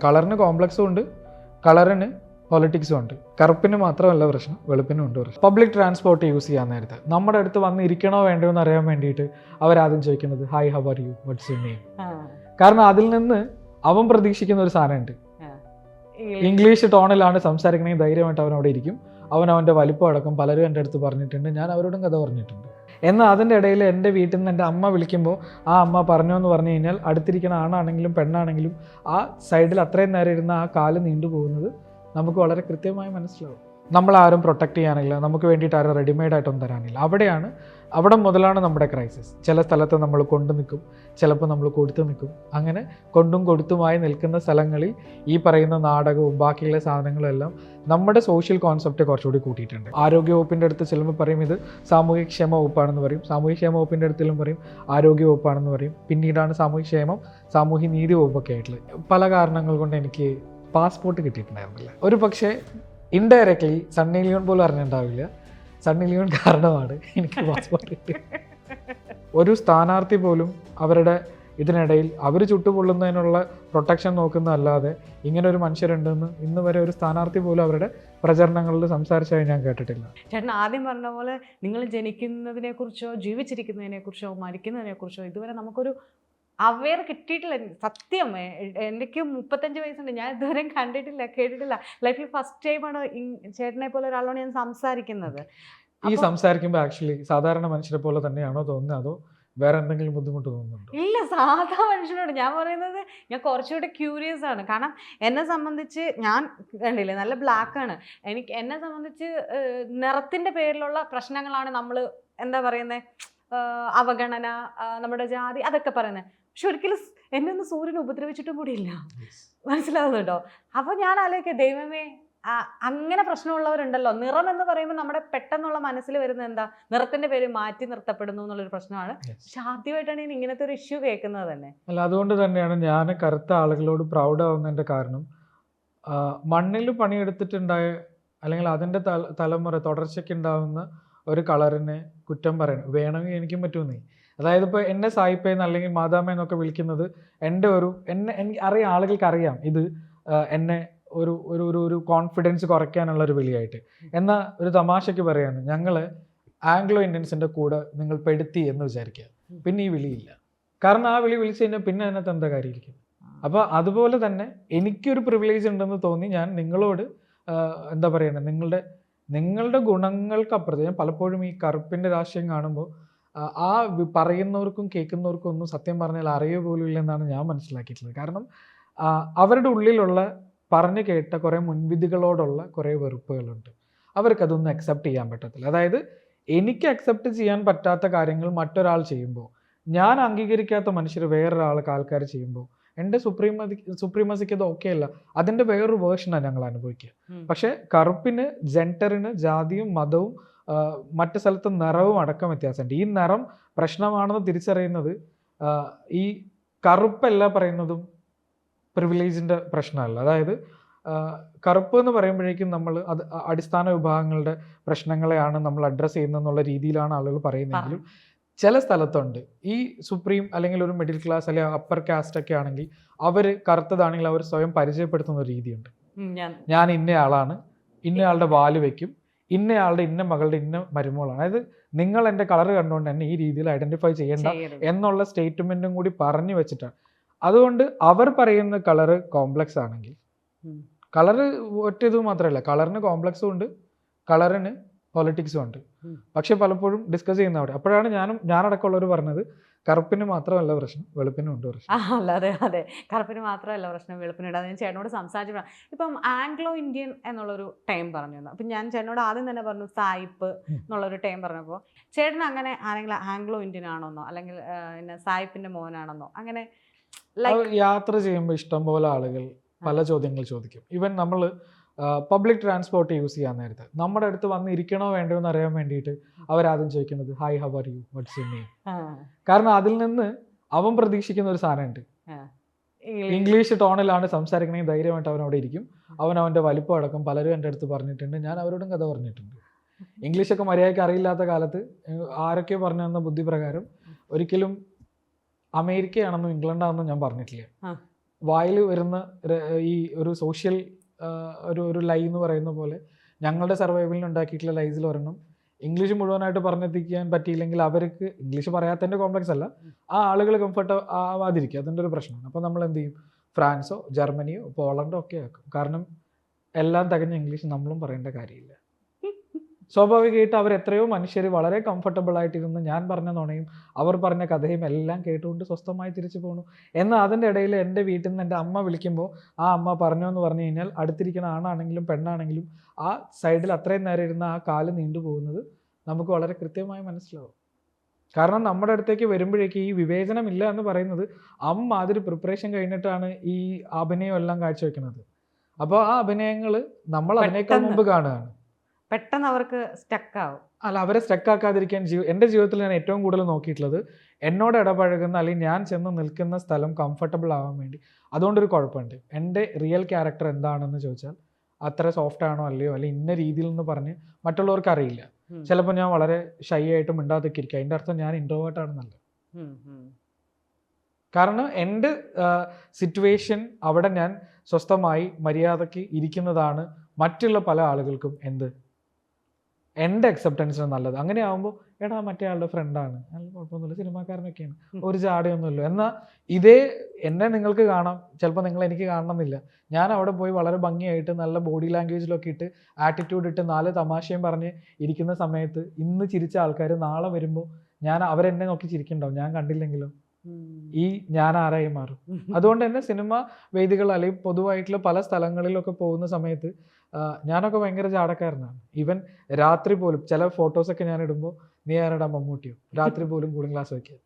കളറിന് കോംപ്ലക്സും ഉണ്ട്, കളറിന് പൊളിറ്റിക്സും ഉണ്ട്. കറുപ്പിന് മാത്രമല്ല പ്രശ്നം, വെളുപ്പിനും ഉണ്ട് പ്രശ്നം. പബ്ലിക് ട്രാൻസ്പോർട്ട് യൂസ് ചെയ്യാൻ നേരത്തെ നമ്മുടെ അടുത്ത് വന്ന് ഇരിക്കണോ വേണ്ടോ എന്ന് അറിയാൻ വേണ്ടിയിട്ട് അവരാദ്യം ചോദിക്കുന്നത് hi how are you, what's your name. കാരണം അതിൽ നിന്ന് അവൻ പ്രതീക്ഷിക്കുന്ന ഒരു സാധനമുണ്ട്. ഇംഗ്ലീഷ് ടോണിലാണ് സംസാരിക്കണമെങ്കിൽ ധൈര്യമായിട്ട് അവൻ അവിടെ ഇരിക്കും. അവൻ്റെ വലിപ്പം അടക്കം പലരും എൻ്റെ അടുത്ത് പറഞ്ഞിട്ടുണ്ട്, ഞാൻ അവരോടും കഥ പറഞ്ഞിട്ടുണ്ട്. എന്നാൽ അതിൻ്റെ ഇടയിൽ എൻ്റെ വീട്ടിൽ നിന്ന് എൻ്റെ അമ്മ വിളിക്കുമ്പോൾ ആ അമ്മ പറഞ്ഞോ എന്ന് പറഞ്ഞു കഴിഞ്ഞാൽ അടുത്തിരിക്കുന്ന ആണാണെങ്കിലും പെണ്ണാണെങ്കിലും ആ സൈഡിൽ അത്രയും നേരം ഇരുന്ന ആ കാല് നീണ്ടു പോകുന്നത് നമുക്ക് വളരെ കൃത്യമായി മനസ്സിലാവും. നമ്മളാരും പ്രൊട്ടക്റ്റ് ചെയ്യാനില്ല, നമുക്ക് വേണ്ടിയിട്ട് ആരും റെഡിമെയ്ഡായിട്ടൊന്നും തരാനില്ല. അവിടെ മുതലാണ് നമ്മുടെ ക്രൈസിസ്. ചില സ്ഥലത്ത് നമ്മൾ കൊണ്ടു നിൽക്കും, ചിലപ്പോൾ നമ്മൾ കൊടുത്തു നിൽക്കും. അങ്ങനെ കൊണ്ടും കൊടുത്തുമായി നിൽക്കുന്ന സ്ഥലങ്ങളിൽ ഈ പറയുന്ന നാടകവും ബാക്കിയുള്ള സാധനങ്ങളും എല്ലാം നമ്മുടെ സോഷ്യൽ കോൺസെപ്റ്റ് കുറച്ചുകൂടി കൂട്ടിയിട്ടുണ്ട്. ആരോഗ്യവകുപ്പിൻ്റെ അടുത്ത് ചെല്ലുമ്പോൾ പറയും ഇത് സാമൂഹ്യക്ഷേമ വകുപ്പാണെന്ന് പറയും, സാമൂഹ്യക്ഷേമ വകുപ്പിൻ്റെ അടുത്തിലും പറയും ആരോഗ്യ വകുപ്പാണെന്ന് പറയും. പിന്നീടാണ് സാമൂഹ്യക്ഷേമം സാമൂഹ്യ നീതി വകുപ്പൊക്കെ ആയിട്ടുള്ളത്. പല കാരണങ്ങൾ കൊണ്ട് എനിക്ക് പാസ്പോർട്ട് കിട്ടിയിട്ടുണ്ടായിരുന്നില്ല. ഒരു പക്ഷേ ഇൻഡയറക്ട്ലി സണ്ണി ലിയോൺ പോലും അറിഞ്ഞിട്ടുണ്ടാവില്ല, സണ്ണി ലിയോൺ കാരണമാണ് എനിക്ക് പാസ്പോർട്ട് കിട്ടിയത്. ഒരു സ്ഥാനാർത്ഥി പോലും അവരുടെ ഇതിനിടയിൽ അവർ ചുട്ടുപൊള്ളുന്നതിനുള്ള പ്രൊട്ടക്ഷൻ നോക്കുന്നതല്ലാതെ ഇങ്ങനെ ഒരു മനുഷ്യരുണ്ടെന്ന് ഇന്ന് വരെ ഒരു സ്ഥാനാർത്ഥി പോലും അവരുടെ പ്രചരണങ്ങളിൽ സംസാരിച്ചതായി ഞാൻ കേട്ടിട്ടില്ല. ചേട്ടൻ ആദ്യം പറഞ്ഞ പോലെ നിങ്ങൾ ജനിക്കുന്നതിനെ കുറിച്ചോ ജീവിച്ചിരിക്കുന്നതിനെ കുറിച്ചോ മരിക്കുന്നതിനെ കുറിച്ചോ ഇതുവരെ നമുക്കൊരു അവെയർ കിട്ടിയിട്ടില്ല. സത്യം, എനിക്ക് 35 വയസ്സുണ്ട്, ഞാൻ ഇതുവരെ കണ്ടിട്ടില്ല കേട്ടിട്ടില്ല. ലൈഫിൽ ഫസ്റ്റ് ടൈമാണ് ചേട്ടനെ പോലെ ഒരാളോട് ഞാൻ സംസാരിക്കുന്നത്. ഈ സംസാരിക്കുമ്പോൾ ആക്ച്വലി സാധാരണ മനുഷ്യരെ പോലെ തന്നെയാണോ തോന്നുന്നത്, അതോ വേറെ എന്തെങ്കിലും ബുദ്ധിമുട്ട് തോന്നുന്നുണ്ടോ? ഇല്ല, സാധാ മനുഷ്യനോട് ഞാൻ പറയുന്നത്. ഞാൻ കുറച്ചുകൂടെ ക്യൂരിയസ് ആണ്. കാരണം എന്നെ സംബന്ധിച്ച് ഞാൻ കണ്ടില്ലേ നല്ല ബ്ലാക്കാണ്. എന്നെ സംബന്ധിച്ച് നിറത്തിൻ്റെ പേരിലുള്ള പ്രശ്നങ്ങളാണ് നമ്മൾ എന്താ പറയുന്നത്, അവഗണന, നമ്മുടെ ജാതി, അതൊക്കെ പറയുന്നത്. പക്ഷെ ഒരിക്കലും എന്നെ ഒന്ന് സൂര്യനെ ഉപദ്രവിച്ചിട്ടും കൂടിയില്ല. മനസ്സിലാവുന്നുണ്ടോ? അപ്പോൾ ഞാൻ ആലോചിക്കുക, ദൈവമേ, അങ്ങനെ പ്രശ്നമുള്ളവരുണ്ടല്ലോ. നിറം എന്ന് പറയുമ്പോൾ നമ്മുടെ പെട്ടെന്നുള്ള മനസ്സിൽ വരുന്നത് എന്താ, നിറത്തിന്റെ പേര് മാറ്റി നിർത്തപ്പെടുന്നു എന്നുള്ളൊരു പ്രശ്നമാണ്. പക്ഷെ ആദ്യമായിട്ടാണ് ഞാൻ ഇങ്ങനത്തെ ഒരു ഇഷ്യൂ കേൾക്കുന്നത് തന്നെ. അല്ല, അതുകൊണ്ട് തന്നെയാണ് ഞാൻ കറുത്ത ആളുകളോട് പ്രൗഡ് ആവുന്നതിൻ്റെ കാരണം. മണ്ണിൽ പണിയെടുത്തിട്ടുണ്ടായ അല്ലെങ്കിൽ അതിൻ്റെ തലമുറ തുടർച്ചയ്ക്ക് ഉണ്ടാവുന്ന ഒരു കളറിനെ കുറ്റം പറയണം വേണമെങ്കിൽ എനിക്കും പറ്റുമെന്നേ. അതായത് ഇപ്പോൾ എന്നെ സായിപ്പേന്ന് അല്ലെങ്കിൽ മാതാമേന്നൊക്കെ വിളിക്കുന്നത് എനിക്ക് അറിയാം, ആളുകൾക്ക് അറിയാം ഇത് എന്നെ ഒരു ഒരു ഒരു കോൺഫിഡൻസ് കുറയ്ക്കാനുള്ള ഒരു വിളിയായിട്ട്. എന്നാൽ ഒരു തമാശയ്ക്ക് പറയാണ്, ഞങ്ങൾ ആംഗ്ലോ ഇന്ത്യൻസിൻ്റെ കൂടെ നിങ്ങൾ പെടുത്തി എന്ന് വിചാരിക്കുക, പിന്നെ ഈ വിളിയില്ല. കാരണം ആ വിളി വിളിച്ചു കഴിഞ്ഞാൽ പിന്നെ അതിനകത്ത് എന്താ കാര്യമായിരിക്കും. അപ്പോൾ അതുപോലെ തന്നെ എനിക്കൊരു പ്രിവിലേജ് ഉണ്ടെന്ന് തോന്നി ഞാൻ നിങ്ങളോട് എന്താ പറയുന്നത്, നിങ്ങളുടെ ഗുണങ്ങൾക്കപ്പുറത്ത് ഞാൻ പലപ്പോഴും ഈ കറുപ്പിൻ്റെ രാഷ്ട്രീയം കാണുമ്പോൾ ആ പറയുന്നവർക്കും കേൾക്കുന്നവർക്കും ഒന്നും സത്യം പറഞ്ഞാൽ അറിയുക പോലും ഇല്ലെന്നാണ് ഞാൻ മനസ്സിലാക്കിയിട്ടുള്ളത്. കാരണം അവരുടെ ഉള്ളിലുള്ള പറഞ്ഞു കേട്ട കുറേ മുൻവിധികളോടുള്ള കുറേ വെറുപ്പുകളുണ്ട്. അവർക്കതൊന്നും അക്സെപ്റ്റ് ചെയ്യാൻ പറ്റത്തില്ല. അതായത് എനിക്ക് അക്സെപ്റ്റ് ചെയ്യാൻ പറ്റാത്ത കാര്യങ്ങൾ മറ്റൊരാൾ ചെയ്യുമ്പോൾ, ഞാൻ അംഗീകരിക്കാത്ത മനുഷ്യർ വേറൊരാൾക്ക് ആൾക്കാർ ചെയ്യുമ്പോൾ എൻ്റെ സുപ്രീമസിക്ക് അത് ഓക്കെ അല്ല. അതിൻ്റെ വേറൊരു വേർഷനാണ് ഞങ്ങൾ അനുഭവിക്കുക. പക്ഷെ കറുപ്പിന് ജെൻഡറിന് ജാതിയും മതവും മറ്റു സ്ഥലത്ത് നിറവും അടക്കം വ്യത്യാസമുണ്ട്. ഈ നിറം പ്രശ്നമാണെന്ന് തിരിച്ചറിയുന്നത് ഈ കറുപ്പല്ല പറയുന്നതും പ്രിവിലേജിൻ്റെ പ്രശ്നമല്ല. അതായത് കറുപ്പ് എന്ന് പറയുമ്പോഴേക്കും നമ്മൾ അത് അടിസ്ഥാന വിഭാഗങ്ങളുടെ പ്രശ്നങ്ങളെയാണ് നമ്മൾ അഡ്രസ്സ് ചെയ്യുന്നതെന്നുള്ള രീതിയിലാണ് ആളുകൾ പറയുന്നതെങ്കിലും ചില സ്ഥലത്തുണ്ട് ഈ സുപ്രീം അല്ലെങ്കിൽ ഒരു മിഡിൽ ക്ലാസ് അല്ലെങ്കിൽ അപ്പർ കാസ്റ്റ് ഒക്കെ ആണെങ്കിൽ അവർ കറുത്തതാണെങ്കിൽ അവർ സ്വയം പരിചയപ്പെടുത്തുന്ന ഒരു രീതിയുണ്ട്. ഞാൻ ഇന്നയാളാണ്, ഇന്നയാളുടെ വാല് വയ്ക്കും, ഇന്നയാളുടെ ഇന്ന മകളുടെ ഇന്ന മരുമോളാണ്. അതായത് നിങ്ങൾ എൻ്റെ കളർ കണ്ടുകൊണ്ട് എന്നെ ഈ രീതിയിൽ ഐഡന്റിഫൈ ചെയ്യേണ്ട എന്നുള്ള സ്റ്റേറ്റ്മെന്റും കൂടി പറഞ്ഞു വെച്ചിട്ടാണ്. അതുകൊണ്ട് അവർ പറയുന്ന കളറ് കോംപ്ലക്സ് ആണെങ്കിൽ, കളറ് ഒറ്റ ഇത് മാത്രമല്ല, കളറിന് കോംപ്ലക്സും ഉണ്ട്, കളറിന് പൊളിറ്റിക്സും ഉണ്ട്. പക്ഷെ പലപ്പോഴും ഡിസ്കസ് ചെയ്യുന്ന അവിടെ അപ്പോഴാണ് ഞാനടക്കമുള്ളവർ പറഞ്ഞത് കറുപ്പിന് മാത്രമല്ല പ്രശ്നം, വെളുപ്പിനും ഉണ്ട് പ്രശ്നം. അല്ലാതെ അതെ, കറുപ്പിന് മാത്രമല്ല പ്രശ്നം, വെളുപ്പിനുണ്ട്. അത് ഞാൻ ചേട്ടനോട് സംസാരിച്ചു. ഇപ്പം ആംഗ്ലോ ഇന്ത്യൻ എന്നുള്ളൊരു ടൈം പറഞ്ഞു തന്നു. അപ്പം ഞാൻ ചേട്ടനോട് ആദ്യം തന്നെ പറഞ്ഞു സായിപ്പ് എന്നുള്ളൊരു ടൈം പറഞ്ഞപ്പോൾ, ചേട്ടൻ അങ്ങനെ ആരെങ്കിലും ആംഗ്ലോ ഇന്ത്യൻ ആണെന്നോ അല്ലെങ്കിൽ പിന്നെ സായിപ്പിന്റെ മോനാണെന്നോ അങ്ങനെ യാത്ര ചെയ്യുമ്പോൾ ഇഷ്ടം പോലെ ആളുകൾ പല ചോദ്യങ്ങൾ ചോദിക്കും. ഈവൻ നമ്മൾ പബ്ലിക് ട്രാൻസ്പോർട്ട് യൂസ് ചെയ്യാൻ നേരത്തെ നമ്മുടെ അടുത്ത് വന്ന് ഇരിക്കണോ വേണ്ടോ എന്ന് അറിയാൻ വേണ്ടിയിട്ട് അവരാദ്യം ചോദിക്കുന്നത് hi how are you, what's your name. കാരണം അതിൽ നിന്ന് അവൻ പ്രതീക്ഷിക്കുന്ന ഒരു സാധനമുണ്ട്. ഇംഗ്ലീഷ് ടോണിലാണ് സംസാരിക്കണമെങ്കിൽ ധൈര്യമായിട്ട് അവൻ അവിടെ ഇരിക്കും. അവൻ്റെ വലിപ്പം അടക്കം പലരും എൻ്റെ അടുത്ത് പറഞ്ഞിട്ടുണ്ട്, ഞാൻ അവരോടും കഥ പറഞ്ഞിട്ടുണ്ട്. ഇംഗ്ലീഷൊക്കെ മര്യാദയ്ക്ക് അറിയില്ലാത്ത കാലത്ത് ആരൊക്കെ പറഞ്ഞു തന്ന ബുദ്ധി പ്രകാരം ഒരിക്കലും അമേരിക്കയാണെന്നും ഇംഗ്ലണ്ടാണെന്നും ഞാൻ പറഞ്ഞിട്ടില്ല. വായിൽ വരുന്ന ഈ ഒരു സോഷ്യൽ ഒരു ലൈ എന്ന് പറയുന്ന പോലെ ഞങ്ങളുടെ സർവൈവലിന് ഉണ്ടാക്കിയിട്ടുള്ള ലൈസിൽ ഒരെണ്ണം ഇംഗ്ലീഷ് മുഴുവനായിട്ട് പറഞ്ഞെത്തിക്കാൻ പറ്റിയില്ലെങ്കിൽ അവർക്ക് ഇംഗ്ലീഷ് പറയാത്തതിൻ്റെ കോംപ്ലക്സ് അല്ല, ആ ആളുകൾ കംഫർട്ട് ആവാതിരിക്കുക, അതിൻ്റെ ഒരു പ്രശ്നമാണ്. അപ്പോൾ നമ്മൾ എന്ത് ചെയ്യും, ഫ്രാൻസോ ജർമ്മനിയോ പോളണ്ടോ ഒക്കെ ആക്കും. കാരണം എല്ലാം തികഞ്ഞ ഇംഗ്ലീഷ് നമ്മളും പറയേണ്ട കാര്യമില്ല. സ്വാഭാവികമായിട്ട് അവർ എത്രയോ മനുഷ്യർ വളരെ കംഫർട്ടബിൾ ആയിട്ടിരുന്ന് ഞാൻ പറഞ്ഞ നുണയും അവർ പറഞ്ഞ കഥയും എല്ലാം കേട്ടുകൊണ്ട് സ്വസ്ഥമായി തിരിച്ചു പോകണു. എന്നാൽ അതിൻ്റെ ഇടയിൽ എൻ്റെ വീട്ടിൽ നിന്ന് എൻ്റെ അമ്മ വിളിക്കുമ്പോൾ ആ അമ്മ പറഞ്ഞു എന്ന് പറഞ്ഞു കഴിഞ്ഞാൽ അടുത്തിരിക്കുന്ന ആണാണെങ്കിലും പെണ്ണാണെങ്കിലും ആ സൈഡിൽ അത്രയും നേരം ഇരുന്ന ആ കാല് നീണ്ടു പോകുന്നത് നമുക്ക് വളരെ കൃത്യമായി മനസ്സിലാവും. കാരണം നമ്മുടെ അടുത്തേക്ക് വരുമ്പോഴേക്ക് ഈ വിവേചനമില്ല എന്ന് പറയുന്നത് അമ്മ അതിൽ പ്രിപ്പറേഷൻ കഴിഞ്ഞിട്ടാണ് ഈ അഭിനയം എല്ലാം കാഴ്ചവെക്കുന്നത്. അപ്പോൾ ആ അഭിനയങ്ങൾ നമ്മൾ അതിനേക്കാൾ മുമ്പ് കാണുകയാണ്. പെട്ടെന്ന് അവർക്ക് സ്റ്റക്കാവും. അല്ല, അവരെ സ്റ്റക്കാക്കാതിരിക്കാൻ എൻ്റെ ജീവിതത്തിൽ ഞാൻ ഏറ്റവും കൂടുതൽ നോക്കിയിട്ടുള്ളത് എന്നോട് ഇടപഴകുന്ന അല്ലെങ്കിൽ ഞാൻ ചെന്ന് നിൽക്കുന്ന സ്ഥലം കംഫർട്ടബിൾ ആവാൻ വേണ്ടി. അതുകൊണ്ടൊരു കുഴപ്പമുണ്ട്, എൻ്റെ റിയൽ ക്യാരക്ടർ എന്താണെന്ന് ചോദിച്ചാൽ അത്ര സോഫ്റ്റ് ആണോ അല്ലയോ, അല്ലെങ്കിൽ ഇന്ന രീതിയിൽ എന്ന് പറഞ്ഞ് മറ്റുള്ളവർക്ക് അറിയില്ല. ചിലപ്പോൾ ഞാൻ വളരെ ഷൈ ആയിട്ട് മിണ്ടാതൊക്കെ ഇരിക്കുക, അതിൻ്റെ അർത്ഥം ഞാൻ ഇൻട്രോവേർട്ട് ആണെന്നല്ല. കാരണം എൻ്റെ സിറ്റുവേഷൻ അവിടെ ഞാൻ സ്വസ്ഥമായി മര്യാദയ്ക്ക് ഇരിക്കുന്നതാണ് മറ്റുള്ള പല ആളുകൾക്കും എൻ്റെ അക്സെപ്റ്റൻസിന് നല്ലത്. അങ്ങനെ ആകുമ്പോൾ എടാ മറ്റേ ആളുടെ ഫ്രണ്ടാണ്, നല്ല കുഴപ്പമൊന്നുമില്ല, സിനിമാക്കാരനൊക്കെയാണ്, ഒരു ജാടയൊന്നുമില്ല. എന്നാൽ ഇതേ എന്നെ നിങ്ങൾക്ക് കാണാം, ചിലപ്പോൾ നിങ്ങൾ എനിക്ക് കാണണമെന്നില്ല. ഞാൻ അവിടെ പോയി വളരെ ഭംഗിയായിട്ട് നല്ല ബോഡി ലാംഗ്വേജിലൊക്കെ ഇട്ട് ആറ്റിറ്റ്യൂഡ് ഇട്ട് 4 തമാശയും പറഞ്ഞ് ഇരിക്കുന്ന സമയത്ത് ഇന്ന് ചിരിച്ച ആൾക്കാർ നാളെ വരുമ്പോൾ അവരെന്നെ നോക്കി ചിരിക്കുന്നുണ്ടാവും, ഞാൻ കണ്ടില്ലെങ്കിലും ഞാൻ ആരായി മാറും. അതുകൊണ്ട് തന്നെ സിനിമ വേദികൾ അല്ലെങ്കിൽ പൊതുവായിട്ടുള്ള പല സ്ഥലങ്ങളിലൊക്കെ പോകുന്ന സമയത്ത് ഞാനൊക്കെ ഭയങ്കര ചാടക്കാരനാണ്. ഈവൻ രാത്രി പോലും ചില ഫോട്ടോസൊക്കെ ഞാൻ ഇടുമ്പോൾ നീ ആരടാ മമ്മൂട്ടിയോ, രാത്രി പോലും കൂളിംഗ് ഗ്ലാസ് വയ്ക്കുക.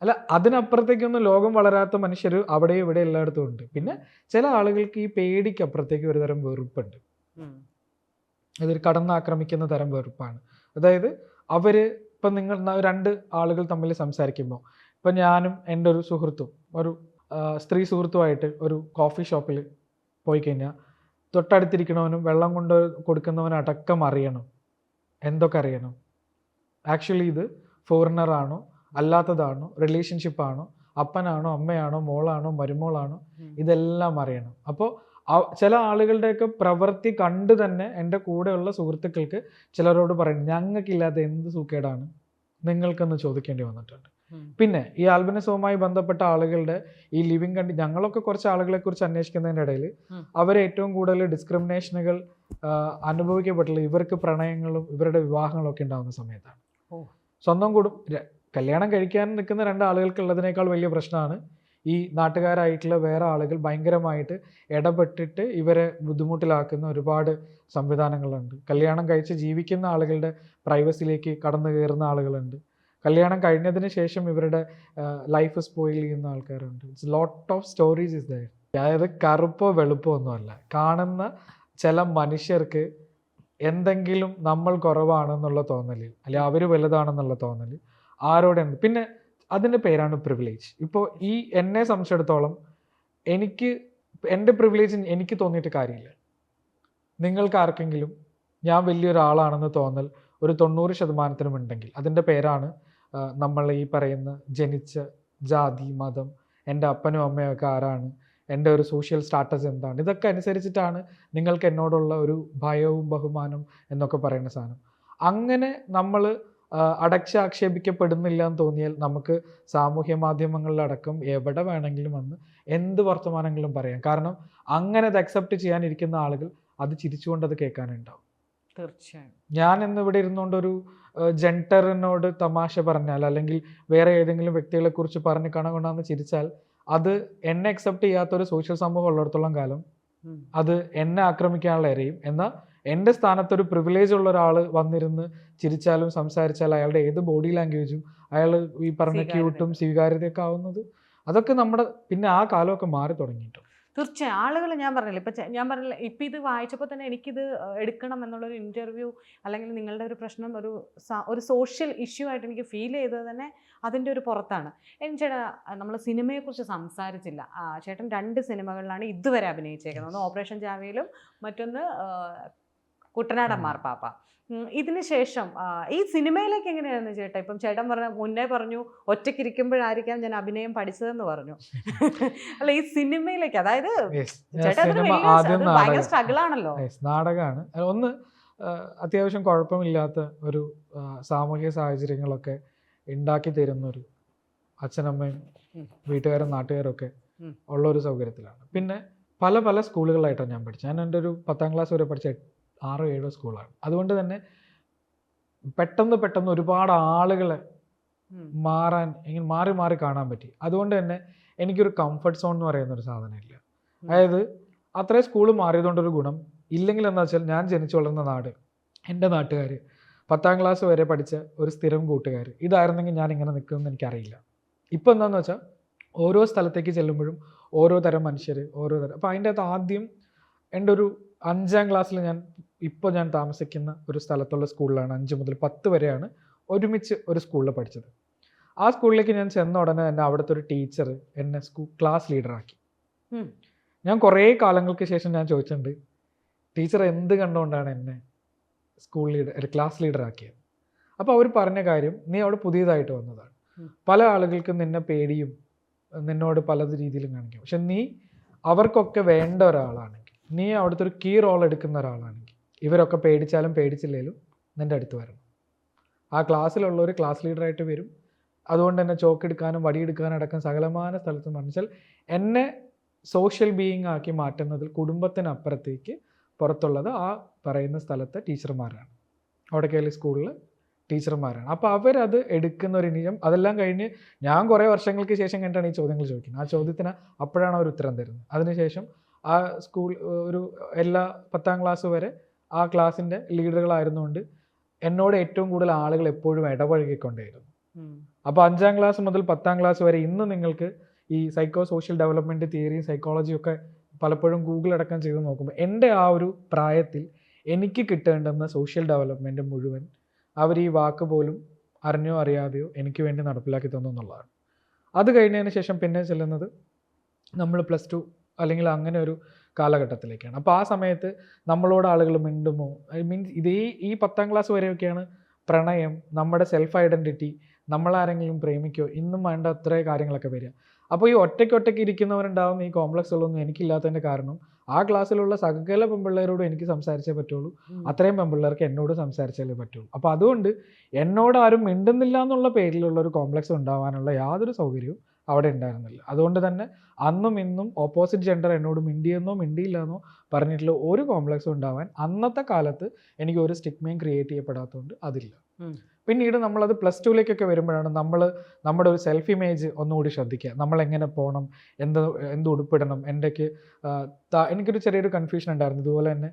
അല്ല, അതിനപ്പുറത്തേക്കൊന്നും ലോകം വളരാത്ത മനുഷ്യർ അവിടെ ഇവിടെ എല്ലായിടത്തും ഉണ്ട്. പിന്നെ ചില ആളുകൾക്ക് ഈ പേടിക്ക് അപ്പുറത്തേക്ക് ഒരു തരം വെറുപ്പുണ്ട്. അതൊരു കടന്നാക്രമിക്കുന്ന തരം വെറുപ്പാണ്. അതായത് അവര് ഇപ്പം നിങ്ങൾ 2 ആളുകൾ തമ്മിൽ സംസാരിക്കുമ്പോൾ, ഇപ്പം ഞാനും എൻ്റെ ഒരു സുഹൃത്തും ഒരു സ്ത്രീ സുഹൃത്തുമായിട്ട് ഒരു കോഫി ഷോപ്പിൽ പോയി കഴിഞ്ഞാൽ തൊട്ടടുത്തിരിക്കണവനും വെള്ളം കൊണ്ട് കൊടുക്കുന്നവനടക്കം അറിയണം, എന്തൊക്കെ അറിയണം, ആക്ച്വലി ഇത് ഫോറിനറാണോ അല്ലാത്തതാണോ, റിലേഷൻഷിപ്പാണോ, അപ്പനാണോ അമ്മയാണോ മോളാണോ മരുമോളാണോ, ഇതെല്ലാം അറിയണം. അപ്പോൾ ചില ആളുകളുടെയൊക്കെ പ്രവൃത്തി കണ്ട് തന്നെ എൻ്റെ കൂടെയുള്ള സുഹൃത്തുക്കൾക്ക് ചിലരോട് പറയും ഞങ്ങൾക്കില്ലാത്ത എന്ത് സൂക്കേടാണ് നിങ്ങൾക്കെന്ന് ചോദിക്കേണ്ടി വന്നിട്ടുണ്ട്. പിന്നെ ഈ ആൽബിനിസവുമായി ബന്ധപ്പെട്ട ആളുകളുടെ ഈ ലിവിങ് ഞങ്ങളൊക്കെ കുറച്ച് ആളുകളെ കുറിച്ച് അന്വേഷിക്കുന്നതിൻ്റെ ഇടയിൽ അവർ ഏറ്റവും കൂടുതൽ ഡിസ്ക്രിമിനേഷനുകൾ അനുഭവിക്കപ്പെട്ടുള്ളത് ഇവർക്ക് പ്രണയങ്ങളും ഇവരുടെ വിവാഹങ്ങളും ഒക്കെ ഉണ്ടാകുന്ന സമയത്താണ്. സ്വന്തം കല്യാണം കഴിക്കാൻ നിൽക്കുന്ന 2 ആളുകൾക്കുള്ളതിനേക്കാൾ വലിയ പ്രശ്നമാണ് ഈ നാട്ടുകാരായിട്ടുള്ള വേറെ ആളുകൾ ഭയങ്കരമായിട്ട് ഇടപെട്ടിട്ട് ഇവരെ ബുദ്ധിമുട്ടിലാക്കുന്ന ഒരുപാട് സംവിധാനങ്ങളുണ്ട്. കല്യാണം കഴിച്ച് ജീവിക്കുന്ന ആളുകളുടെ പ്രൈവസിയിലേക്ക് കടന്നു കയറുന്ന ആളുകളുണ്ട്. കല്യാണം കഴിഞ്ഞതിന് ശേഷം ഇവരുടെ ലൈഫ് സ്പോയിൽ ചെയ്യുന്ന ആൾക്കാരുണ്ട്. It's lot of stories is there. അതായത് കറുപ്പോ വെളുപ്പോ ഒന്നുമല്ല, കാണുന്ന ചില മനുഷ്യർക്ക് എന്തെങ്കിലും നമ്മൾ കുറവാണെന്നുള്ള തോന്നൽ അല്ലെങ്കിൽ അവർ വലുതാണെന്നുള്ള തോന്നൽ ആരോടെയുണ്ട്. പിന്നെ അതിൻ്റെ പേരാണ് പ്രിവിലേജ്. ഇപ്പോൾ എന്നെ സംബന്ധിച്ചിടത്തോളം എൻ്റെ പ്രിവിലേജ് എനിക്ക് തോന്നിയിട്ട് കാര്യമില്ല. നിങ്ങൾക്ക് ആർക്കെങ്കിലും ഞാൻ വലിയൊരാളാണെന്ന് തോന്നൽ ഒരു 90% ഉണ്ടെങ്കിൽ അതിൻ്റെ പേരാണ് നമ്മൾ ഈ പറയുന്ന ജനിച്ച ജാതി, മതം, എൻ്റെ അപ്പനും അമ്മയും ഒക്കെ ആരാണ്, എൻ്റെ ഒരു സോഷ്യൽ സ്റ്റാറ്റസ് എന്താണ്, ഇതൊക്കെ അനുസരിച്ചിട്ടാണ് നിങ്ങൾക്ക് എന്നോടുള്ള ഒരു ഭയവും ബഹുമാനവും എന്നൊക്കെ പറയുന്ന സാധനം. അങ്ങനെ നമ്മൾ അടച്ചാക്ഷേപിക്കപ്പെടുന്നില്ല എന്ന് തോന്നിയാൽ നമുക്ക് സാമൂഹ്യ മാധ്യമങ്ങളിലടക്കം എവിടെ വേണമെങ്കിലും വന്ന് എന്ത് വർത്തമാനങ്ങളും പറയാം. കാരണം അങ്ങനെ അത് അക്സെപ്റ്റ് ചെയ്യാനിരിക്കുന്ന ആളുകൾ അത് ചിരിച്ചുകൊണ്ട് അത് കേൾക്കാനുണ്ടാവും. തീർച്ചയായും. ഞാൻ ഇന്നിവിടെ ഇരുന്നുകൊണ്ടൊരു ജെൻഡറിനോട് തമാശ പറഞ്ഞാൽ അല്ലെങ്കിൽ വേറെ ഏതെങ്കിലും വ്യക്തികളെ കുറിച്ച് പറഞ്ഞ് കണകൊണ്ടാന്ന് ചിരിച്ചാൽ അത് എന്നെ അക്സെപ്റ്റ് ചെയ്യാത്തൊരു സോഷ്യൽ സമൂഹം ഉള്ളിടത്തോളം കാലം അത് എന്നെ ആക്രമിക്കാനുള്ള ഇരയും. എന്നാൽ എൻ്റെ സ്ഥാനത്തൊരു പ്രിവിലേജ് ഉള്ള ഒരാൾ വന്നിരുന്ന് ചിരിച്ചാലും സംസാരിച്ചാലും അയാളുടെ ഏത് ബോഡി ലാംഗ്വേജും അയാൾ ഈ പറഞ്ഞ ക്യൂട്ടും സ്വീകാര്യതയൊക്കെ ആവുന്നത് അതൊക്കെ നമ്മുടെ പിന്നെ ആ കാലമൊക്കെ മാറി തുടങ്ങിയിട്ടുണ്ട്. തീർച്ചയായും. ആളുകൾ ഞാൻ പറഞ്ഞില്ല ഇപ്പം ഇത് വായിച്ചപ്പോൾ തന്നെ എനിക്കിത് എടുക്കണം എന്നുള്ളൊരു ഇൻ്റർവ്യൂ അല്ലെങ്കിൽ നിങ്ങളുടെ ഒരു പ്രശ്നം ഒരു സോഷ്യൽ ഇഷ്യൂ ആയിട്ട് എനിക്ക് ഫീൽ ചെയ്തത് തന്നെ അതിൻ്റെ ഒരു പുറത്താണ്. ചേട്ടാ, നമ്മൾ സിനിമയെക്കുറിച്ച് സംസാരിച്ചില്ല. ചേട്ടൻ 2 സിനിമകളിലാണ് ഇതുവരെ അഭിനയിച്ചേക്കുന്നത്. ഒന്ന് ഓപ്പറേഷൻ ജാവയിലും മറ്റൊന്ന് കുട്ടനാടൻ മാർപ്പാപ്പ. ഇതിന് ശേഷം ഈ സിനിമയിലേക്ക് എങ്ങനെയായിരുന്നു ചേട്ടാ? ഇപ്പം ചേട്ടൻ മുന്നേ പറഞ്ഞു ഒറ്റയ്ക്കിരിക്കുമ്പോഴായിരിക്കാം ഞാൻ അഭിനയം പഠിച്ചതെന്ന് പറഞ്ഞു. അല്ല, ഈ സിനിമയിലേക്ക്, അതായത് ചേട്ടാ ഭയങ്കര സ്ട്രഗിൾ ആണല്ലോ. നാടകമാണ് ഒന്ന്. അത്യാവശ്യം കുഴപ്പമില്ലാത്ത ഒരു സാമൂഹിക സാഹചര്യങ്ങളൊക്കെ ഉണ്ടാക്കി തരുന്ന ഒരു അച്ഛനമ്മയും വീട്ടുകാരും നാട്ടുകാരും ഒക്കെ ഉള്ള ഒരു സൗകര്യത്തിലാണ്. പിന്നെ പല പല സ്കൂളുകളായിട്ടാണ് ഞാൻ പഠിച്ചത്. ഞാൻ എൻ്റെ ഒരു 10ാം ക്ലാസ് വരെ പഠിച്ച 6-7 സ്കൂളാണ്. അതുകൊണ്ട് തന്നെ പെട്ടെന്ന് ഒരുപാട് ആളുകളെ മാറി മാറി കാണാൻ പറ്റി. അതുകൊണ്ട് തന്നെ എനിക്കൊരു കംഫർട്ട് സോൺ എന്ന് പറയുന്ന ഒരു സാധനമില്ല. അതായത് അത്രയും സ്കൂൾ മാറിയതുകൊണ്ടൊരു ഗുണം ഇല്ലെങ്കിൽ എന്താ വെച്ചാൽ, ഞാൻ ജനിച്ചു വളർന്ന നാട്, എൻ്റെ നാട്ടുകാർ, 10ാം ക്ലാസ് വരെ പഠിച്ച ഒരു സ്ഥിരം കൂട്ടുകാർ, ഇതായിരുന്നെങ്കിൽ ഞാൻ ഇങ്ങനെ നിൽക്കുമെന്ന് എനിക്കറിയില്ല. ഇപ്പം എന്താണെന്ന് വെച്ചാൽ ഓരോ സ്ഥലത്തേക്ക് ചെല്ലുമ്പോഴും ഓരോ തരം മനുഷ്യർ, ഓരോ തരം. അപ്പോൾ അതിൻ്റെ അകത്ത് ആദ്യം എൻ്റെ ഒരു 5ാം ക്ലാസ്സിൽ ഞാൻ താമസിക്കുന്ന ഒരു സ്ഥലത്തുള്ള സ്കൂളിലാണ് 5 മുതൽ 10 വരെയാണ് ഒരുമിച്ച് ഒരു സ്കൂളിൽ പഠിച്ചത്. ആ സ്കൂളിലേക്ക് ഞാൻ ചെന്ന ഉടനെ തന്നെ അവിടുത്തെ ഒരു ടീച്ചർ എന്നെ ക്ലാസ് ലീഡറാക്കി. ഞാൻ കുറേ കാലങ്ങൾക്ക് ശേഷം ഞാൻ ചോദിച്ചിട്ടുണ്ട്, ടീച്ചർ എന്ത് കണ്ടുകൊണ്ടാണ് എന്നെ ക്ലാസ് ലീഡറാക്കിയത്? അപ്പോൾ അവർ പറഞ്ഞ കാര്യം, നീ അവിടെ പുതിയതായിട്ട് വന്നതാണ്, പല ആളുകൾക്കും നിന്നെ പേടിയും നിന്നോട് പല രീതിയിലും കാണിക്കും. പക്ഷെ നീ അവർക്കൊക്കെ വേണ്ട ഒരാളാണെങ്കിൽ, നീ അവിടുത്തെ ഒരു കീ റോൾ എടുക്കുന്ന ഒരാളാണെങ്കിൽ, ഇവരൊക്കെ പേടിച്ചാലും പേടിച്ചില്ലേലും നിൻ്റെ അടുത്ത് വരണം. ആ ക്ലാസ്സിലുള്ളവർ ക്ലാസ് ലീഡറായിട്ട് വരും. അതുകൊണ്ട് തന്നെ ചോക്കെടുക്കാനും വടിയെടുക്കാനും അടക്കം സകലമാന സ്ഥലത്തും പറഞ്ഞാൽ എന്നെ സോഷ്യൽ ബീയിങ് ആക്കി മാറ്റുന്നതിൽ കുടുംബത്തിനപ്പുറത്തേക്ക് പുറത്തുള്ളത് ആ പറയുന്ന സ്ഥലത്തെ ടീച്ചർമാരാണ്, ഓടക്കേലി സ്കൂളിൽ ടീച്ചർമാരാണ്. അപ്പോൾ അവരത് എടുക്കുന്ന ഒരു നിയമം. അതെല്ലാം കഴിഞ്ഞ് ഞാൻ കുറേ വർഷങ്ങൾക്ക് ശേഷം കണ്ടിട്ടാണ് ഈ ചോദ്യങ്ങൾ ചോദിക്കുന്നത്. ആ ചോദ്യത്തിന് അപ്പോഴാണ് അവർ ഉത്തരം തരുന്നത്. അതിനുശേഷം ആ സ്കൂൾ ഒരു എല്ലാ 10ാം ക്ലാസ് വരെ ആ ക്ലാസ്സിൻ്റെ ലീഡറുകളായിരുന്നുകൊണ്ട് എന്നോട് ഏറ്റവും കൂടുതൽ ആളുകൾ എപ്പോഴും ഇടപഴകിക്കൊണ്ടേയിരുന്നു. അപ്പോൾ 5ാം ക്ലാസ് മുതൽ 10ാം ക്ലാസ് വരെ ഇന്ന് നിങ്ങൾക്ക് ഈ സൈക്കോ സോഷ്യൽ ഡെവലപ്മെൻറ്റ് തിയറിയും സൈക്കോളജിയും ഒക്കെ പലപ്പോഴും ഗൂഗിൾ അടക്കം ചെയ്ത് നോക്കുമ്പോൾ എൻ്റെ ആ ഒരു പ്രായത്തിൽ എനിക്ക് കിട്ടേണ്ടുന്ന സോഷ്യൽ ഡെവലപ്മെൻറ്റ് മുഴുവൻ അവർ ഈ വാക്ക് പോലും അറിഞ്ഞോ അറിയാതെയോ എനിക്ക് വേണ്ടി നടപ്പിലാക്കി തന്നു എന്നുള്ളതാണ്. അത് കഴിഞ്ഞതിന് ശേഷം പിന്നെ ചെല്ലുന്നത് നമ്മൾ +2 അല്ലെങ്കിൽ അങ്ങനെ ഒരു കാലഘട്ടത്തിലേക്കാണ്. അപ്പോൾ ആ സമയത്ത് നമ്മളോട് ആളുകൾ മിണ്ടുമോ, ഈ 10ാം ക്ലാസ് വരെയൊക്കെയാണ് പ്രണയം, നമ്മുടെ സെൽഫ് ഐഡൻറ്റിറ്റി, നമ്മളാരെങ്കിലും പ്രേമിക്കോ, ഇന്നും വേണ്ട അത്ര കാര്യങ്ങളൊക്കെ വരിക. അപ്പോൾ ഈ ഒറ്റയ്ക്ക് ഇരിക്കുന്നവരുണ്ടാവും ഈ കോംപ്ലക്സുകളൊന്നും എനിക്കില്ലാത്തതിൻ്റെ കാരണം ആ ക്ലാസ്സിലുള്ള സകല പെൺപിള്ളേരോടും എനിക്ക് സംസാരിച്ചേ പറ്റുള്ളൂ, അത്രയും പെൺപിള്ളേർക്ക് എന്നോട് സംസാരിച്ചാലേ പറ്റുള്ളൂ. അപ്പോൾ അതുകൊണ്ട് എന്നോട് ആരും മിണ്ടുന്നില്ല എന്നുള്ള പേരിലുള്ള ഒരു കോംപ്ലക്സ് ഉണ്ടാവാനുള്ള യാതൊരു സൗകര്യവും അവിടെ ഉണ്ടായിരുന്നില്ല. അതുകൊണ്ട് തന്നെ അന്നും ഇന്നും ഓപ്പോസിറ്റ് ജെൻഡർ എന്നോട് മിണ്ടിയെന്നോ മിണ്ടിയില്ലെന്നോ പറഞ്ഞിട്ടുള്ള ഒരു കോംപ്ലക്സും ഉണ്ടാവാൻ അന്നത്തെ കാലത്ത് എനിക്ക് ഒരു സ്റ്റിഗ്മയും ക്രിയേറ്റ് ചെയ്യപ്പെടാത്തതുകൊണ്ട് അതില്ല. പിന്നീട് നമ്മളത് +2ലേക്കൊക്കെ വരുമ്പോഴാണ് നമ്മുടെ ഒരു സെൽഫ് ഇമേജ് ഒന്നുകൂടി ശ്രദ്ധിക്കുക. നമ്മളെങ്ങനെ പോകണം, എന്ത് ഉടുപ്പിടണം. എനിക്കൊരു ചെറിയൊരു കൺഫ്യൂഷൻ ഉണ്ടായിരുന്നു. ഇതുപോലെ തന്നെ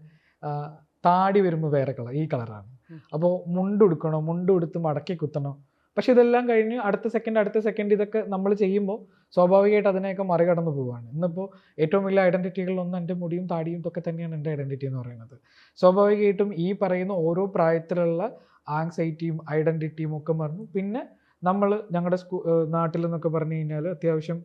താടി വരുമ്പോൾ വേറെ കളർ, ഈ കളറാണ്. അപ്പോൾ മുണ്ടുടുക്കണോ, മുണ്ടുടുത്ത് മടക്കി കുത്തണോ. പക്ഷെ ഇതെല്ലാം കഴിഞ്ഞ് അടുത്ത സെക്കൻഡ് ഇതൊക്കെ നമ്മൾ ചെയ്യുമ്പോൾ സ്വാഭാവികമായിട്ട് അതിനെയൊക്കെ മറികടന്നു പോവുകയാണ്. ഇന്നിപ്പോൾ ഏറ്റവും വലിയ ഐഡൻറ്റിറ്റികളിലൊന്നും എൻ്റെ മുടിയും താടിയും ഇതൊക്കെ തന്നെയാണ് എൻ്റെ ഐഡൻറ്റിറ്റി എന്ന് പറയുന്നത്. സ്വാഭാവികമായിട്ടും ഈ പറയുന്ന ഓരോ പ്രായത്തിലുള്ള ആങ്സൈറ്റിയും ഐഡൻറ്റിറ്റിയും ഒക്കെ മറന്നു. പിന്നെ ഞങ്ങളുടെ നാട്ടിൽ നിന്നൊക്കെ പറഞ്ഞു കഴിഞ്ഞാൽ അത്യാവശ്യം